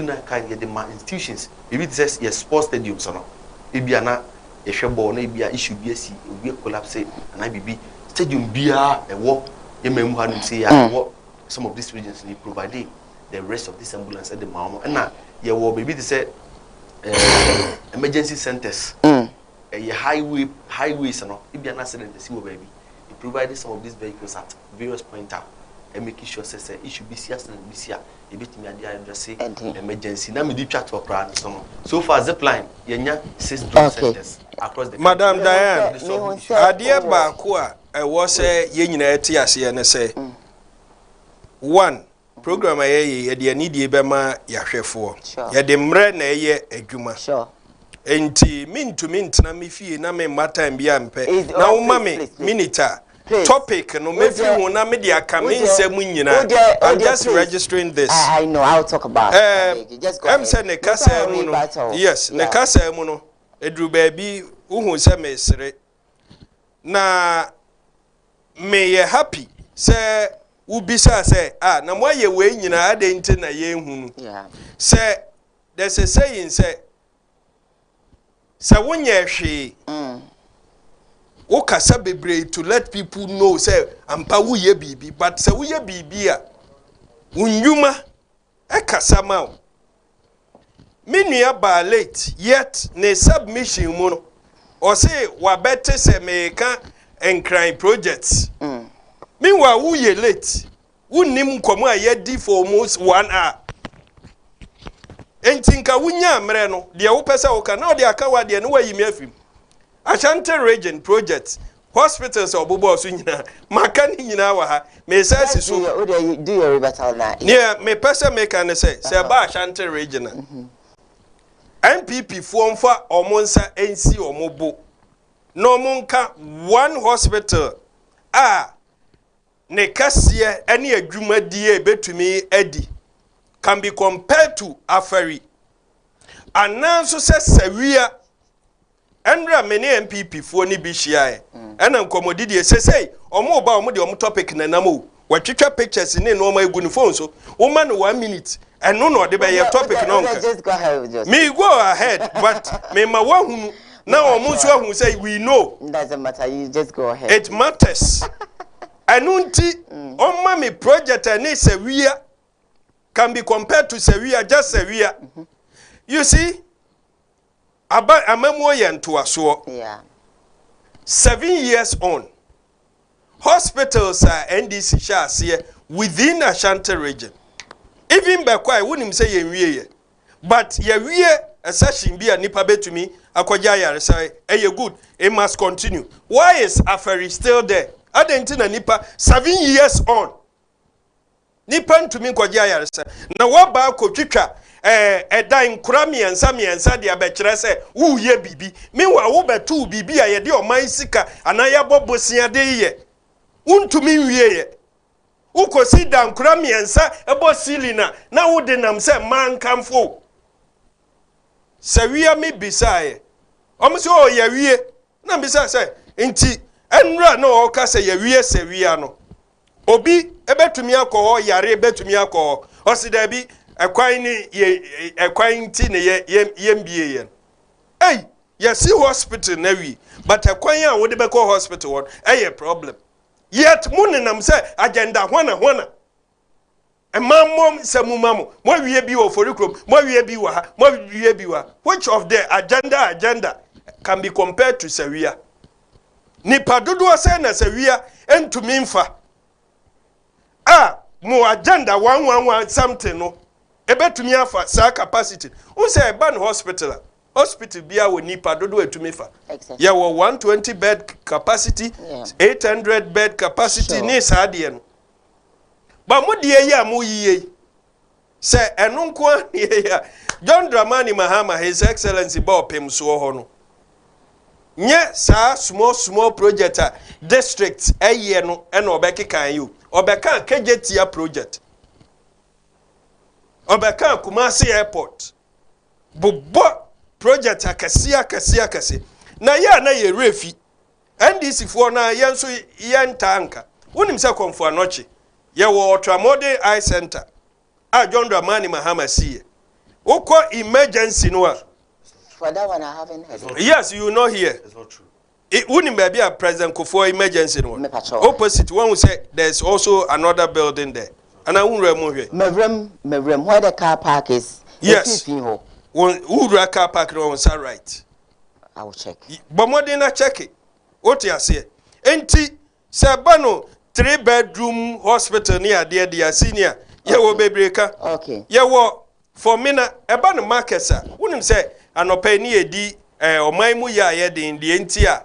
now can get the institutions. If it says yes, sports stadiums or not, if you are not a shabo, maybe a issue BSc, we collapse and IBB stadium be a walk. You may have say what some of these regions need providing the rest of this ambulance at the moment. And now you will maybe they say emergency centers. Highways and if you are not accident, see baby. He provided some of these vehicles at various points and making sure say it should be serious and be serious. A bit me address say emergency. Now me deep chat for crowd so far zipline, yenya 6 drone centers across the Madam Diane, idea ba ko a wo say ye nyina eti ase ne say one program ye de ani die be ma yahwefo ye de mre na ye adwuma sure enti mintumi ntena me fie na me time bia mpe na wo ma me minute topic no me fi ho na me dia ka me nsem nyina I'm just registering this. I know I'll talk about it. Just go I'm saying ne kasa mu no yes ne kasa mu no edru ba bi uhu se me sere na me ye happy say ubisa say na mo ye we nyina ade nti na ye hunu say there's a saying say wonye hwe wo kasa bebre to let people know say ampa wo ye bibi but say wo ye bibi a unyuma e kasa ma o menua ba late yet ne submission mu no o say wa bete say me ka enkran projects meanwhile wo ye late wonnim komo a ye di for almost 1 hour entinka wunya amre no de wo pese wo ka na o de aka wa de no wa yimi afim Ashanti region project hospitals obobo so nyina maka ni nyina wa ha me say so do your rebuttal na yeah me pese me can say ba Ashanti region MPP fuomfa omonsa ensi omobo no monka one hospital ne kase ene adwuma die betumi adi can be compared to Afari. And now so says Sevilla Andra many MPP for ni bishia and I'm commodity say omo ba omo de omo topic na namo watwitwa pictures ni no ma egu phone so woman 1 minute and no de be your topic no just go ahead with yours. Me go ahead but me ma wahunu now omo so who say we know it doesn't matter you just go ahead it matters anunti omma me project ani Sevilla can be compared to Sevilla, just Sevilla. You see, Amemo Yantuaso. Yeah. 7 years on, hospitals are NDC shares here within Ashanti region. Even Bakwa, I wouldn't say ye, but ye a session be a nipa to me, Akwajaya say, hey, good, it must continue. Why is Afari still there? Adentina nipa 7 years on. Nipan to me kwaja yaresa na waba ko twitwa dan krami ensa de abekire se wo ye bibi mewa wo betu bibi a ye de oman sika anaya bobosia de ye untumi wie ye ukosi dan krami ensa ebosilina na wo de nam se man kamfo sawia me bisaye Almost oh ya wie na mbisa say nti enra na o ka say ya wie se wie no obi ebetumi akọ yare ebetumi akọ o si da bi ekwan ni ekwan ti ne ye mbie ye hey yes hospital na wi but ekwan a wo de be ko hospital won eh problem yet munenam say agenda hwana Mom Samumamo, more we be for Ricrum, more we be wa, more we be wa. Which of the agenda can be compared to Sevilla? Nipa dudu asena Sevilla and to Minfa. More agenda 111 something no. Ebe to me afa sa capacity. Who say ban hospital? Hospital bia we nipa dudu to Minfa. Yeah, 120 bed capacity, 800 bed capacity ni sadie. But mo die ya mo yiye se eno nko ya John Dramani Mahama His Excellency ba opem so ho no nye sa small project district eye no e na obekekan you obekan Kejetia project obekan Kumasi airport bobo project akase na ya na ye refi NDC for na yenso yentanka wonim se konfo anochi ye wo Ultramodern Eye Center John Dramani Mahama see oko emergency no for that one I haven't heard. Yes, you know here. It's not true. It wouldn't be a present for emergency no. Opposite one will say there's also another building there. And I won't remove here. Mevrim where the car park is. Yes. Who car park on side right. I will check. But more than I check it. What you say? Enti Sabano 3-bedroom hospital near dear senior. Ye wo bebreka. Okay. Ye wo for me na eba no market sa. Wonim say anopa ni edi oman mu ya ye den de enti a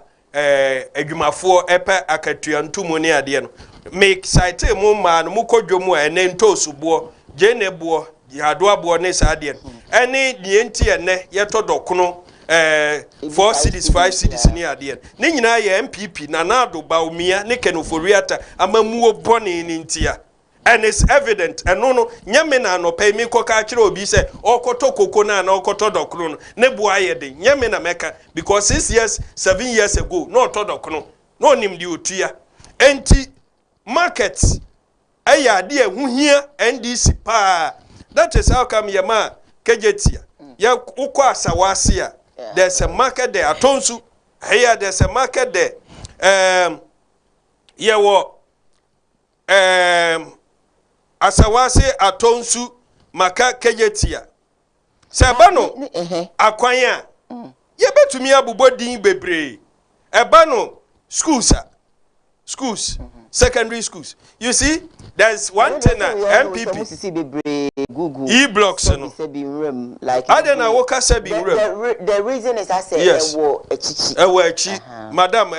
adwumafo epa akatua ntumu ne ade no. Make site mu ma no mu kodwomu a ene ntosubo, jenebo, yadoabo ne sa ade no. Ene de enti ene ye todokono 4 cities 5 cities ni ade ne nyina ye MPP na nado baumia ne kenoforiata amamuo bone ni ntia. And it's evident and no nyame na no pay me koka kire obi say okoto koko na okoto dokro no ne buaye de nyame na meka because 7 years ago no todokro no nim di otua enti market aya de ehuhia NDC pa that is how come yama Kejetia ya ukọ asawase a there's a market there atonsu here there's a market there asawase atonsu maka Kejetia seba no akwan a ye betumi abobodin bebre eba no schools secondary schools you see there's one thing MPP e-blocks no like adena woka se bi the reason is I say yes. Ewo echi madam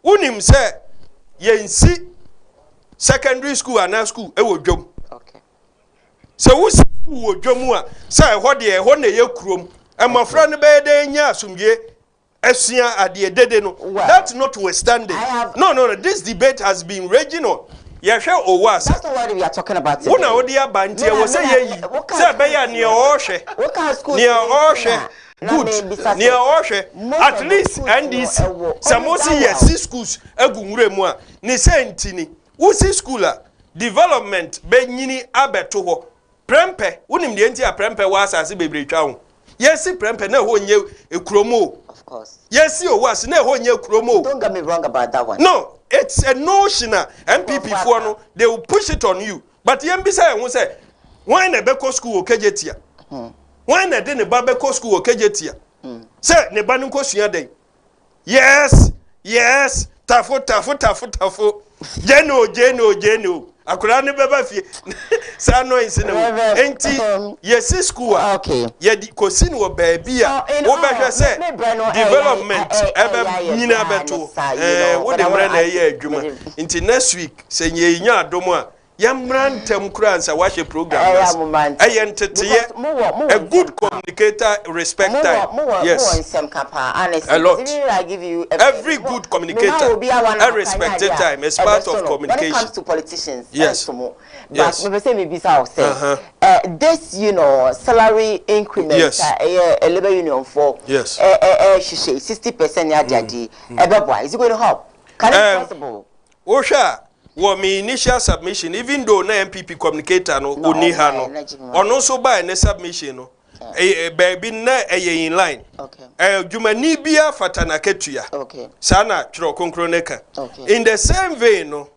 unim se yensi secondary school and school e wo dwom okay so wo wo dwom a say ho de ho na ye kurom emafra ne be de nya asumdie asua ade dede no that notwithstanding no this debate has been raging on yehwe owasa that's not what we are talking about today wona odi abantie wo say yeyi say be ya ne ohwe ne ohwe good ne ohwe at least NDC samosi yes schools agunwure mu a ne sentini wusi school a development be nyini abeto ho prempe wonim de enti a prempe wa asase bebre twa ho yesi prempe na ho nye ekromo of course yesi owas na ho nye ekromo don't get me wrong about that one no it's a notion MPP for no they will push it on you but yembisa who say why na be ko school Kejetia why na de ne ba be ko school Kejetia say ne ba nko sua den yes tafo Jeno akura ne beba fie sa no insine enti yesi school okay ye kosi no baby a wo behwe se development ebe nyina beto wo de mre na ye adwuma enti next week se nye nya adom a Yamrantem Kransa watch a program. A good communicator respect time. Yes. I give you every good communicator. I respect time as part of communication. When it comes to politicians, yes. But maybe this, you know, salary increment, yes. A labor union for yes. 60% is it going to help? Can it be possible? Osha, what my initial submission, even though na MPP communicator no uniha no, or no so by a submission no, baby na in line. Okay. Jumani bia fatana ketuya. Okay. Sana chro konkroneka. Okay. In the same vein no,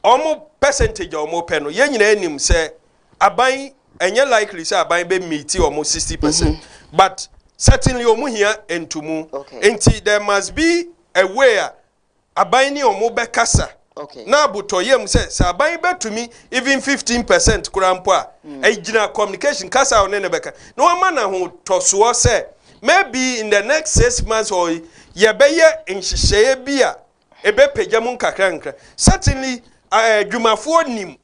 omo percentage omo peno. Ye nyina enim say aban enye likely say aban be meet almost 60%. But certainly omo here entumu. Okay. Enti there must be a way aban ni omo be kasa. Okay. Na butoyem say aban be to me even 15% kurampo a ejina communication kasa onene beka. No man na ho toso say maybe in the next 6 months or yebeye nhihye bia ebe pejamun kakranka. Certainly dwumafo nim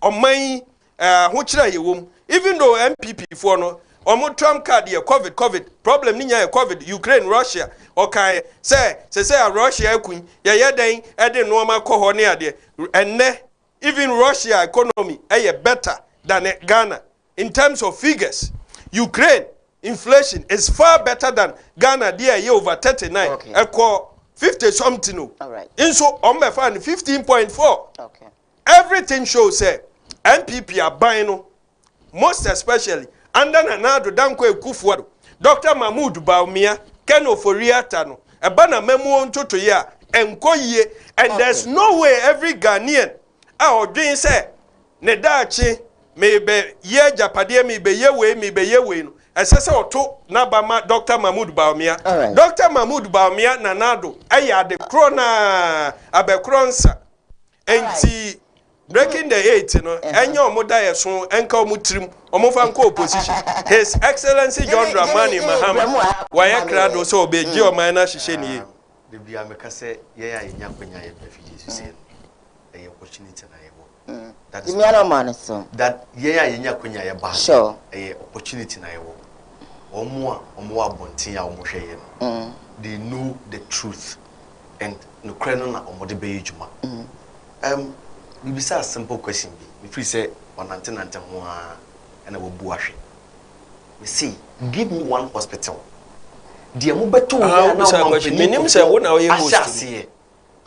oman ho kira yewom even though MPP for no omo Trump card ye covid problem ni nya covid Ukraine Russia okay say Russia akun ye den e de no ma ko ho ne ade enne even Russia economy better than Ghana in terms of figures. Ukraine inflation is far better than Ghana there over 39 equal 50 something no. All right. In so on me find 15.4. Okay. Everything shows say MPP are buying no, most especially under Nanado Danko Ekufuado, Dr. Mahmoud Baumia, Ken Oforiata no, a banner memo on to ya, and Koye, and there's no way every Ghanaian our dream say Nedachi maybe ye Japadia me be ye way no. Asese oto na bama Dr. Mahmoud Baumia. Right. Dr. Mahmoud Baumia Nanado aya de krona abekronsa. Enti breaking the 8 you know enya omoda yeso enka omutrim omofa nko opposition. His Excellency John Dramani Mahama waya krado so obeji o man na hihye ni. De bia meka se ye ya enya kwanya ye bafiji so se e opportunity na ye wo. That is that ye ya enya kwanya ye ba. Sure. E opportunity na ye wo. Omo abontin ya omo hweye no. They know the truth and no kreno na omo de be ejuma. We be a simple question be. If we say on antenna ho and I will bu ahwe. We see, give me one hospital. The mo beto ya na question. Minim say wo na wo ye host.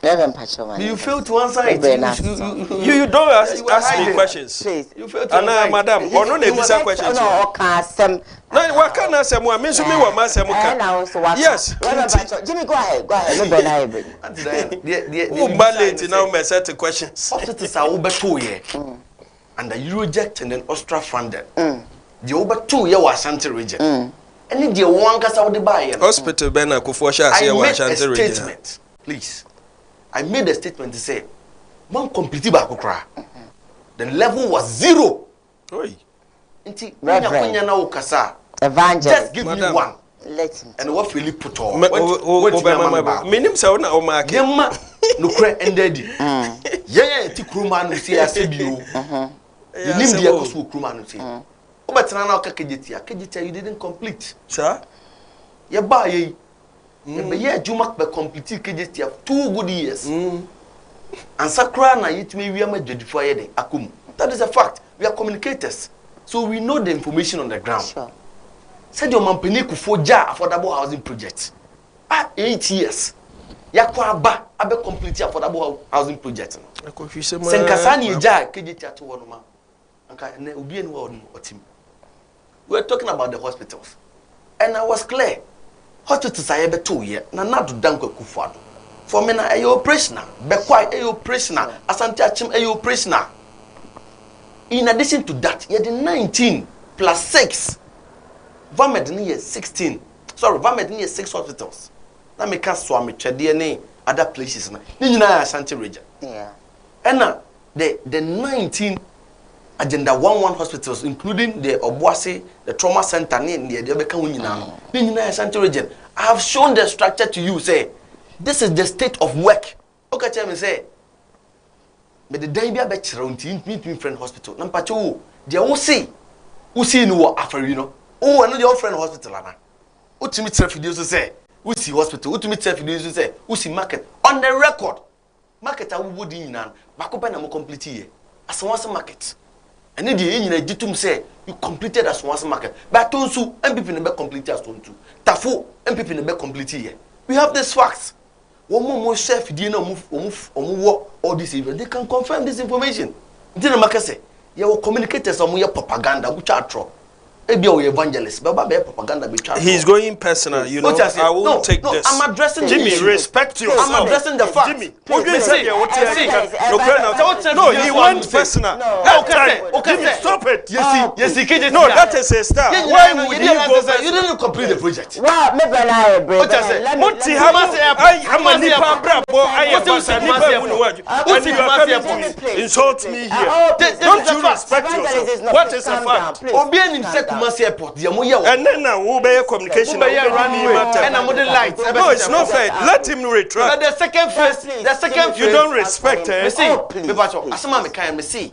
Do you fail to answer it? You don't ask me questions. Please. You fail to answer it. Madam, or no nebisa questions. No, okay, No, what can I say? Mo me so me wa ma say mo ka. Yes. Jimmy, go ahead. No be na ebe. Who ballet now me set questions. Hospitals are over 2 years. And the Euroject and then Austria funded. The over 2 years was Ashanti region. And the one kasa wo de buy. Hospital ben akufo sha say wa Ashanti region. Statement, please. I made a statement to say, man complete ba kokra. The level was 0. Oi. Inti kunya na ukasa. Evangelist. Just give me one. Let him. And what Philip put on. Minim say na o mark. Yema no kra ended. Yeah, ti kruma no see asebio. The nim dia ko so kruma no see. Obetena na kejetia you didn't complete. Sir? Ye ba ye. Yeah, Jumak be complete kejetia 2 good years. And Sakra na yitme we am judify de akum. That is a fact. We are communicators. So we know the information on the ground. Sure. Said your mampeni kufoja affordable housing project. 8 years. Yakwa ba abe complete affordable housing project. Senkasani eja kejetia to one ma. Anka ne obi enu wa otim. We are talking about the hospitals. And I was clear. Hospitals are able to year. Na nadu danko kufuado. For me na ayo operational. Bekwai ayo operational. Asante achim ayo operational. In addition to that, you had 19 plus 6. Vamed ni 16. Sorry, Vamed ni 6 hospitals. Na me ka so am chede other places na. Ni nyina Asante region. Yeah. And the 19 agenda 11 hospitals, including the Obuasi, the trauma center, the Obeka Asante region. I have shown the structure to you. Say, this is the state of work. Okay, tell me, say, me the dan bia be kire unti friend hospital na mpache wo de wo see no wo afari no oh no your friend hospital ana utimi tire fidie so say wo see hospital utimi tire fidie so say wo see market on the record market awu di nyina makopa na mo complete here as once market and the nyina ditum say you completed as once market but tonsu MPP ne be complete as tonsu tafo MPP ne be complete here we have this facts one more chef di na wo all this event they can confirm this information ntina makase ye wo communicators omo ye propaganda bu chatro ebi o evangelist baba be propaganda be chatro he's going personal you know I won't take this I'm addressing Jimmy respect yourself I'm addressing the fact Jimmy what you say no he went personal okay stop it yes no that is a star why would he go you didn't complete the project wow me bana e break Monty I'm a nipa brabo I am nipa wunu waju and you are coming to insult me here don't you respect yourself what is a fact obi anim se Kumasi airport ye mo ye wo and then now we be communication we be running matter and am the light no it's not fair let him retract but the second phase you don't respect me see me pacho asema me kan me see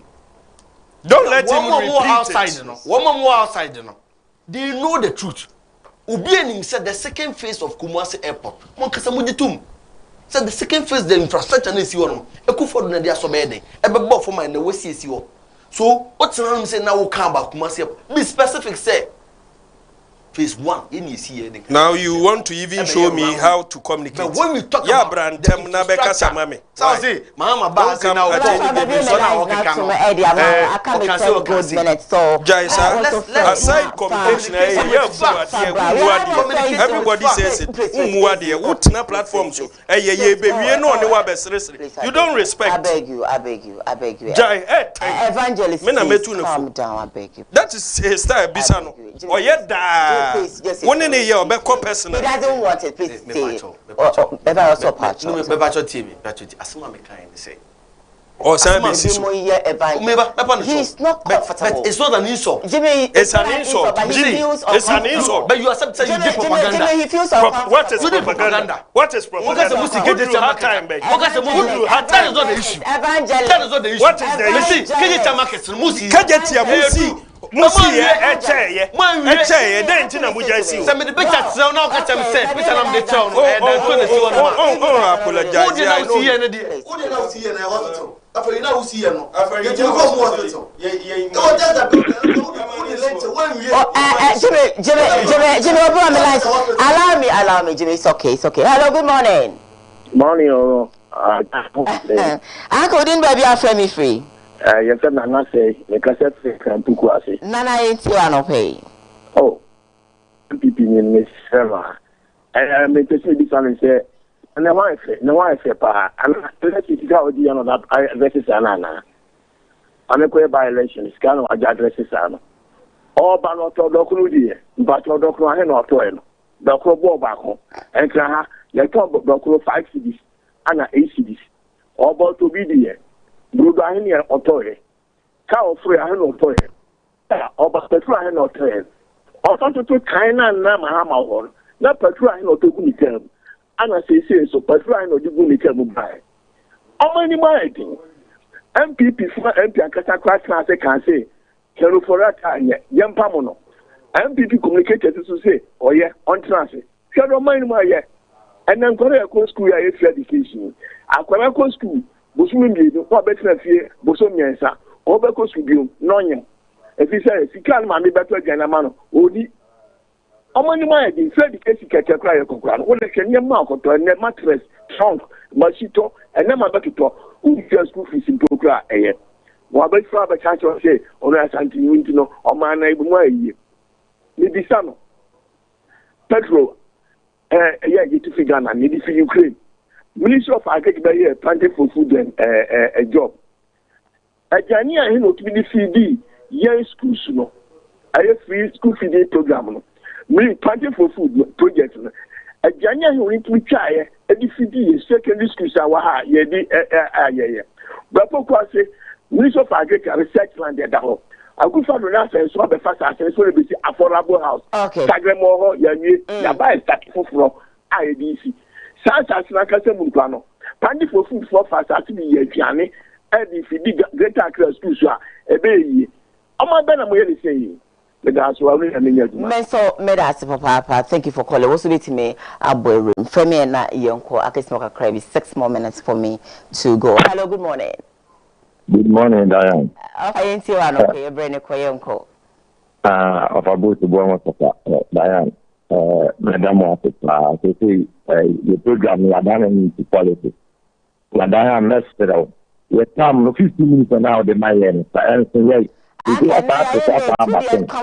don't let him repeat outside it no one more outside no they know the truth obi anim said the second phase of Kumasi airport mon kasa mo ditum said the second phase the infrastructure na si wo no ekufo na dia so be den e be bo for man na wasi esi wo so what's wrong say now we come back Kumasi be specific say phase 1 any see here now you want to even show me how to communicate but when we talk about brand tem na be kasa mame so say mama ba say now we so now we can no good minutes so Jaisa aside communication everybody says it umuade utna platform so ye be wie no ne wa be sere you don't respect I beg you Jai evangelist calm down I beg you that is his style bisa no oyeda one in a year be personal he doesn't want it please say better also patch no me patch TV patch asema me kind say or service he's not comfortable but it's not an insult Jimmy it's an insult Jimmy it's an insult but you accept saying you propaganda Jimmy he feels what is propaganda what is propaganda that is not the issue that is not the issue what is the issue Kejeta market musi Kejeta musi eche den tina muja si se me de picture tell na ka tell me say picture na me de tell no e dan so na si oh apologize I know see here na de who dey now see here na hospital after you now see here no you go go hospital oh that's the Jimmy allow me Jimmy it's okay hello good morning I couldn't baby after me free yes Nana say me ka set can puku ase Nana ain't you no pay oh MPP ni me server me tell this one say na why say pa and let it go di no that versus anana ame ko by election scan wa addresses ana all ba no to dokuru di but to dokuru he no to e no dokuru bo ba ko enkra ha ye to dokuru 5 cedis ana 8 cedis all ba to bi di Brudo ahini otoye ka ofre ahini otoye oba petrol ahini otoye otonto to kaina na mahama hon na petrol ahini otogu nikem ana sese so petrol ahini odugu nikem bai omani maidin MPP for MP akata class na say can say kero forata anye yempa mo no MPP communicators so say oye on transit kero omani ma ye enen kore ko school ya free education akwara ko school bosumi mbido ko betina fie bosomi ensa o be ko subium nonye efi say sika ma me beto agana ma no oni omani ma e free education keke kra ye kokra no wole kenye ma akoto ne mattress trunk machito ene ma beto u school fees impokra eye wa be fra be church say ono asanti yunti no o ma na ibu ma yi ni bisano petrol yeah get to figure na ni di fi Ukraine Ministry of Agriculture planting for food and a job. Ajani ahin otumi feed young schools no. Aye free school feeding program no. Me planting for food project no. Ajani ahin otumi try e feed secondary schools awa ha ye di ye. But for say Ministry of Agriculture research land there ho. Akufa do na say so be fast as so be affordable house. Okay. Tagremo ho ya ni ya buy start for IDC. Sasa na kase mu plano pandi for food for fast as be ye aduane LDC big Greater Accra School so e be yi omo be na mo ye ni say that's why we Papa. Thank you for calling. What's with me? Aboy room. Femi and na yonko. I can smoke a crabby 6 more minutes for me to go. Hello, good morning. Good morning, Diane. I ain't see one okay. Your brain yonko. Of a boat to Bournemouth, Diane. Madam Officer, to see the program you are done into politics. Diane Mester, you come 15 minutes now, the Mayan, and say, come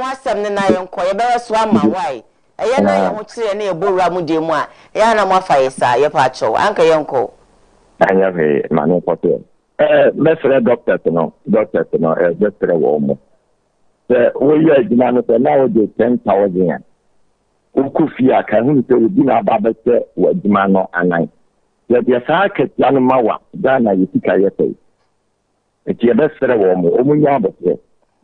on, some the nine coy, better swam my way. A yana won't see any burra mudimwa. Yana Mafia, sir, your pacho, Uncle Yonko. I have a man for you. Mr. Doctor, just a woman. The way you demand nowadays 10,000. Ukufia can you be a babette with Dimano and I. Let your circuit Yanamawa, Dana, you think I say. It's your best woman, Omuyabe.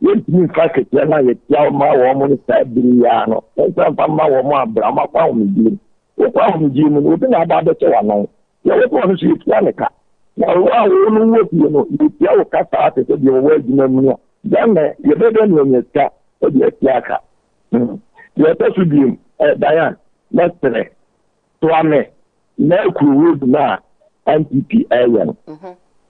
You think I could tell my woman is Briano, and some woman, Brahma found me. What found Jim and within about the one. You want to see Planica. Now, you tell Cata to your word, then you better know your cat or your yaka. You are supposed to be Diane, let's say, Swame, Nelku na NPP Alien.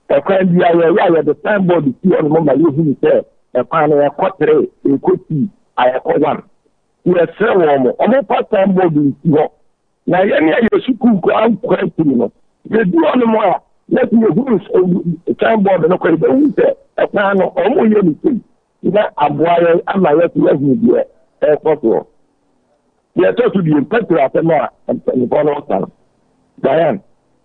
A crime be the signboard you see on the moment you say, a panel a quarter, a cookie, I call one. You are so warm, almost part time board you see. Now, you should go question. You do on the more. Let me use a signboard and a panel almost anything. That a boy, I'm not let me be a photo. We are supposed to be in Petro at the more and the bottom. Diane,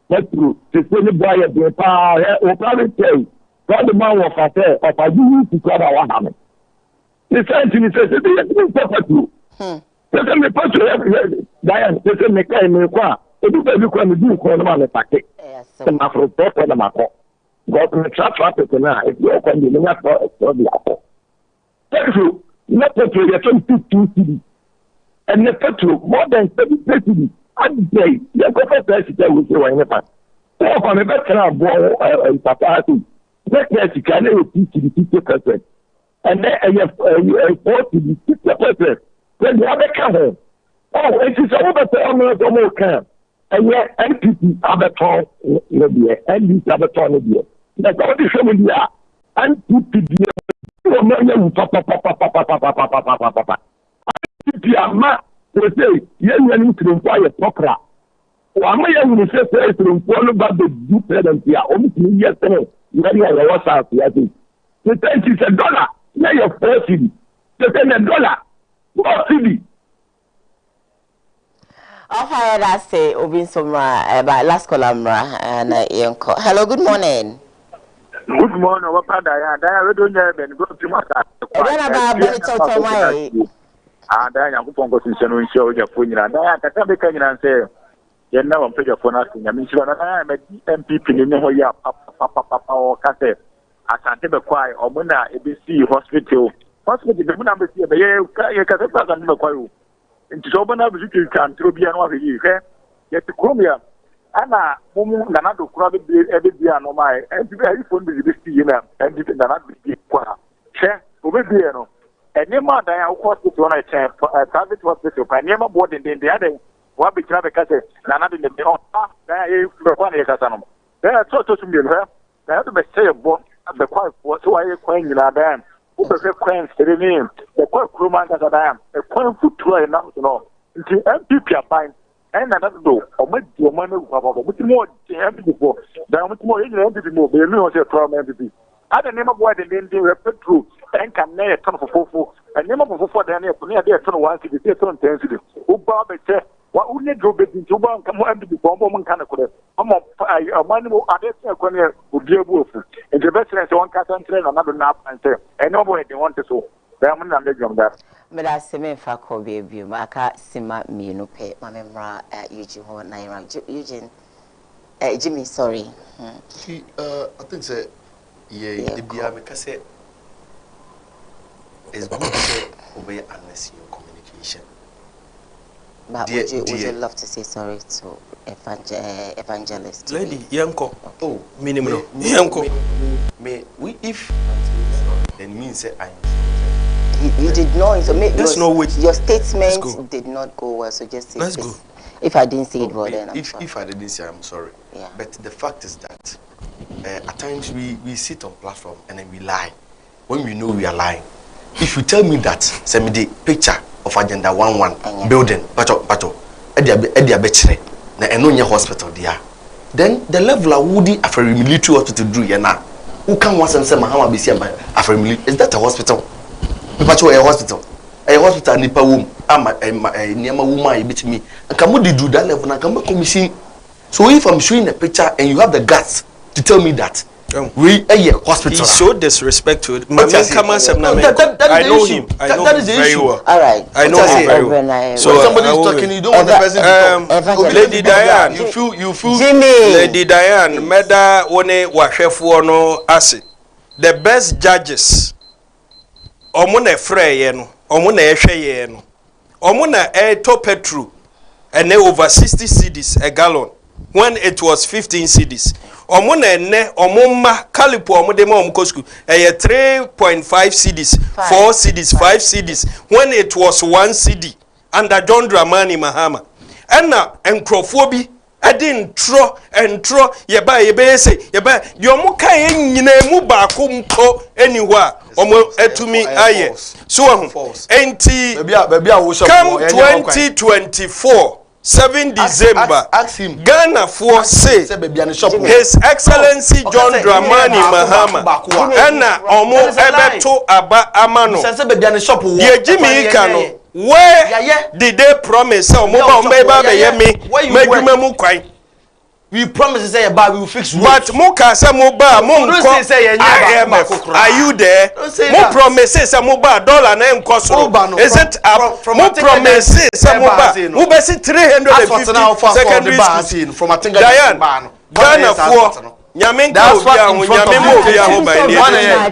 Petro, to say the boy at the power, or probably tell God the man of a fair of a you to cover what happened. The scientist says, it's perfect. Let me put to Diane, they say, make a new car. It is every time you do call them on the packet. The macro top of the macro. Got me trap it now. If you open the minute for the apple. Thank you. Not that you are 22 cities. And the petrol, more than 30 cities. I'd say, you're going to tell you with you in the past. So, on a better boy, Papa, next year you can teach the 50%. And then you have 40 the 60%. Then the other come. Oh, it is over the more camp. And yet, NPP Abaton, NPP Abaton, that's all the show we are. NPP, Papa, they say, you need to inquire proper. One way you say, to inform about the good parents here, only 3 years ago, you are what's out here. The $10 is $1. Now you're 40. The $10 40. I say, Obin Somra, by last columra, and Yonko. Hello, good morning. Good morning, what part I don't have and go to my I am going to show your phone. And I can make and say, you know, I'm pretty for nothing. I mean, I'm a MPP in the Papa or Cassette. I can't ever quiet or Mona ABC Hospital. Hospital, the number here, you can't never quite. Into open up, you can throw be another year. Yet the Chromia, Anna, Nanado, Crabby, every year, no, my, and very phone with this year, and you cannot be quiet. Share, Obebiano. And near my hospital on a private hospital, by near my board in the other one between the castle, Nanado in the there is one Casanum. There are so to me, they have to be say a book at the quiet, so I acquaint in our dam. Who prefer quaint to the name, the quiet crewman as I am, a quiet foot to enough to know. Until MPP are fine, and another door, or make your money, with more empty before, then with more empty more, they know your problem empty. I don't know why they didn't do a true and can never turn for Fofo, and never before they near their turn once to the turn intensity. Who Bob said, what would you do into one come on to the bomb woman kind of good? A money would be a wolf. And the best is one cat and train another nap and say, and nobody they want to so. Diamond and legend that. But I say, me for Kobe, I can't see me no pay, my member at Eugene or Naira. Eugene, Jimmy, sorry. I think that. Yeah, the BR because it's good to obey unless you communication. But would you love to say sorry to evangelist? Lady, Yanko. Oh, minimum. Yanko. if then means I. You did not. So your statement did not go well. So just say let's go. If I didn't say it well, then if I didn't say, I'm sorry. Yeah. But the fact is that at times we sit on platform and then we lie when we know we are lying. If you tell me that send me the picture of Agenda 11 building, pato, Edia Betchere, na Enonia hospital there. Then the level of Woody after military hospital do yana. Who can once and say Mahama be seen by after military? Is that a hospital? Pato a hospital. A hospital nipa womb. Niama woman bit me. And come do that level and come commission. So if I'm showing a picture and you have the guts to tell me that we a hospital. He showed disrespect to it. I know him. I know him very well. All right. I know him very well. So when somebody is talking, you don't want the person to talk. Lady Diane, you feel. Jimmy. Lady Diane, meda one wahwefo no ase. The best judges. Omo na freye no, omo na ehweye no. Omo na to petrol and over 60 cedis a gallon when it was 15 cedis. Omo na ene omo ma kalipo omo de ma omo kosku 3.5 cedis, 4 cedis, 5 cedis when it was 1 cedi under John Dramani Mahama. And na enkrofo bi adin tro yeba say yeba di omo kan nyina mu ba ko mpo anywhere omo etumi aye so enti come 2024 7 December ask him Ghana for say His Excellency John Dramani Mahama na omo ebeto aba amano ye Jimmy Kano where did they promise omo ba be ye me madwuma mu kwan. We promise to say about we will fix roads. But Moka say moba monko are you there? Mo promise say moba dollar na enko so. Is it mo promise say moba mo be 350 secondary school from Atinga Diane Ghana for nyame nka obi ahun nyame mo obi ahun by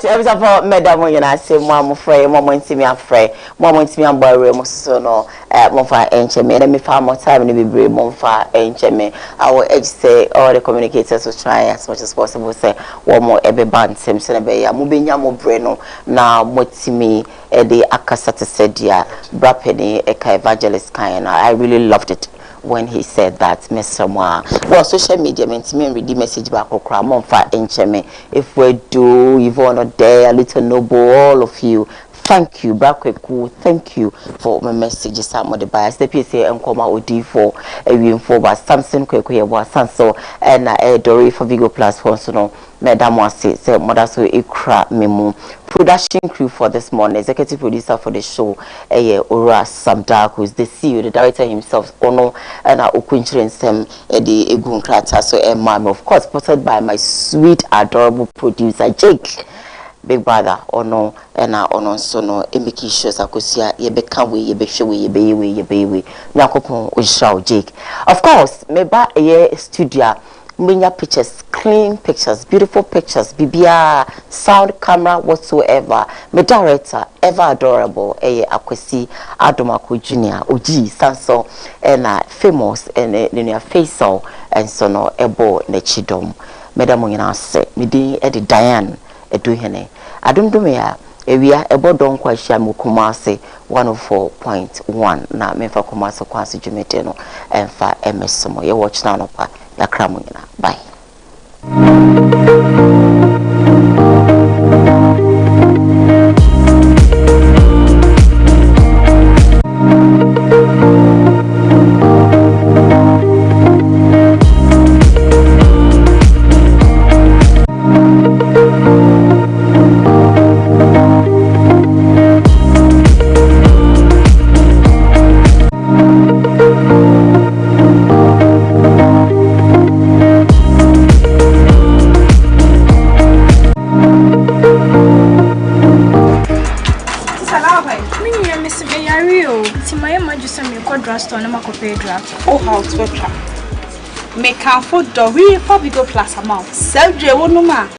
the every for madam when I say mo frey mo ntimi afrey mo ntimi ambare mo so no mo fa encheme na me fa more time ni bebre mo fa encheme I will edge say all the communicators will try as much as possible say wo mo ebe bantem se na be ya mo benya mo bre no na mo timi e de akasa te sedia brapeni e ka evangelist kan na I really loved it when he said that Mr. Moa. Well, social media meant me read the message back or cram on fire encheme. If we do, Yvonne or there, Little Noble, all of you. Thank you, Brakweku. Thank you for my messages. Some of the bias. The PSA and come out with D4, info about Samson Kwekwe was Sanso and Dory for Vigo Plus for so no. Madam was say mother so ikra memo. Production crew for this morning, executive producer for the show, Ora Samdak, who is the CEO, the director himself, Ono and Okunchrin Sem, the Egun Krata, so a mom, of course, supported by my sweet, adorable producer, Jake. Big brother, Ono, and Ono Sono, Emiki shows Akosia, Yebeka we, Yebe, Yakopon, Ushaw Jake. Of course, meba a studio. Minya pictures, clean pictures, beautiful pictures, BBR, sound, camera, whatsoever. My director, ever adorable, Akwesi Adomako Jr., OG, Sanso, and famous, and near Faisal, and Sono, Ebo, Nechidom. Madam Mungina say, Midi Eddie Diane, Eduhene. I don't do me. Ewia ebo don kwa hia mu Kumasi 104.1 na mefa Kumasi kwansi jumete no emfa emesomo ye watch na no pa yakra mu nyina bye. Oh, how to make for Dory for Vigo Plus amount. Sell J1 no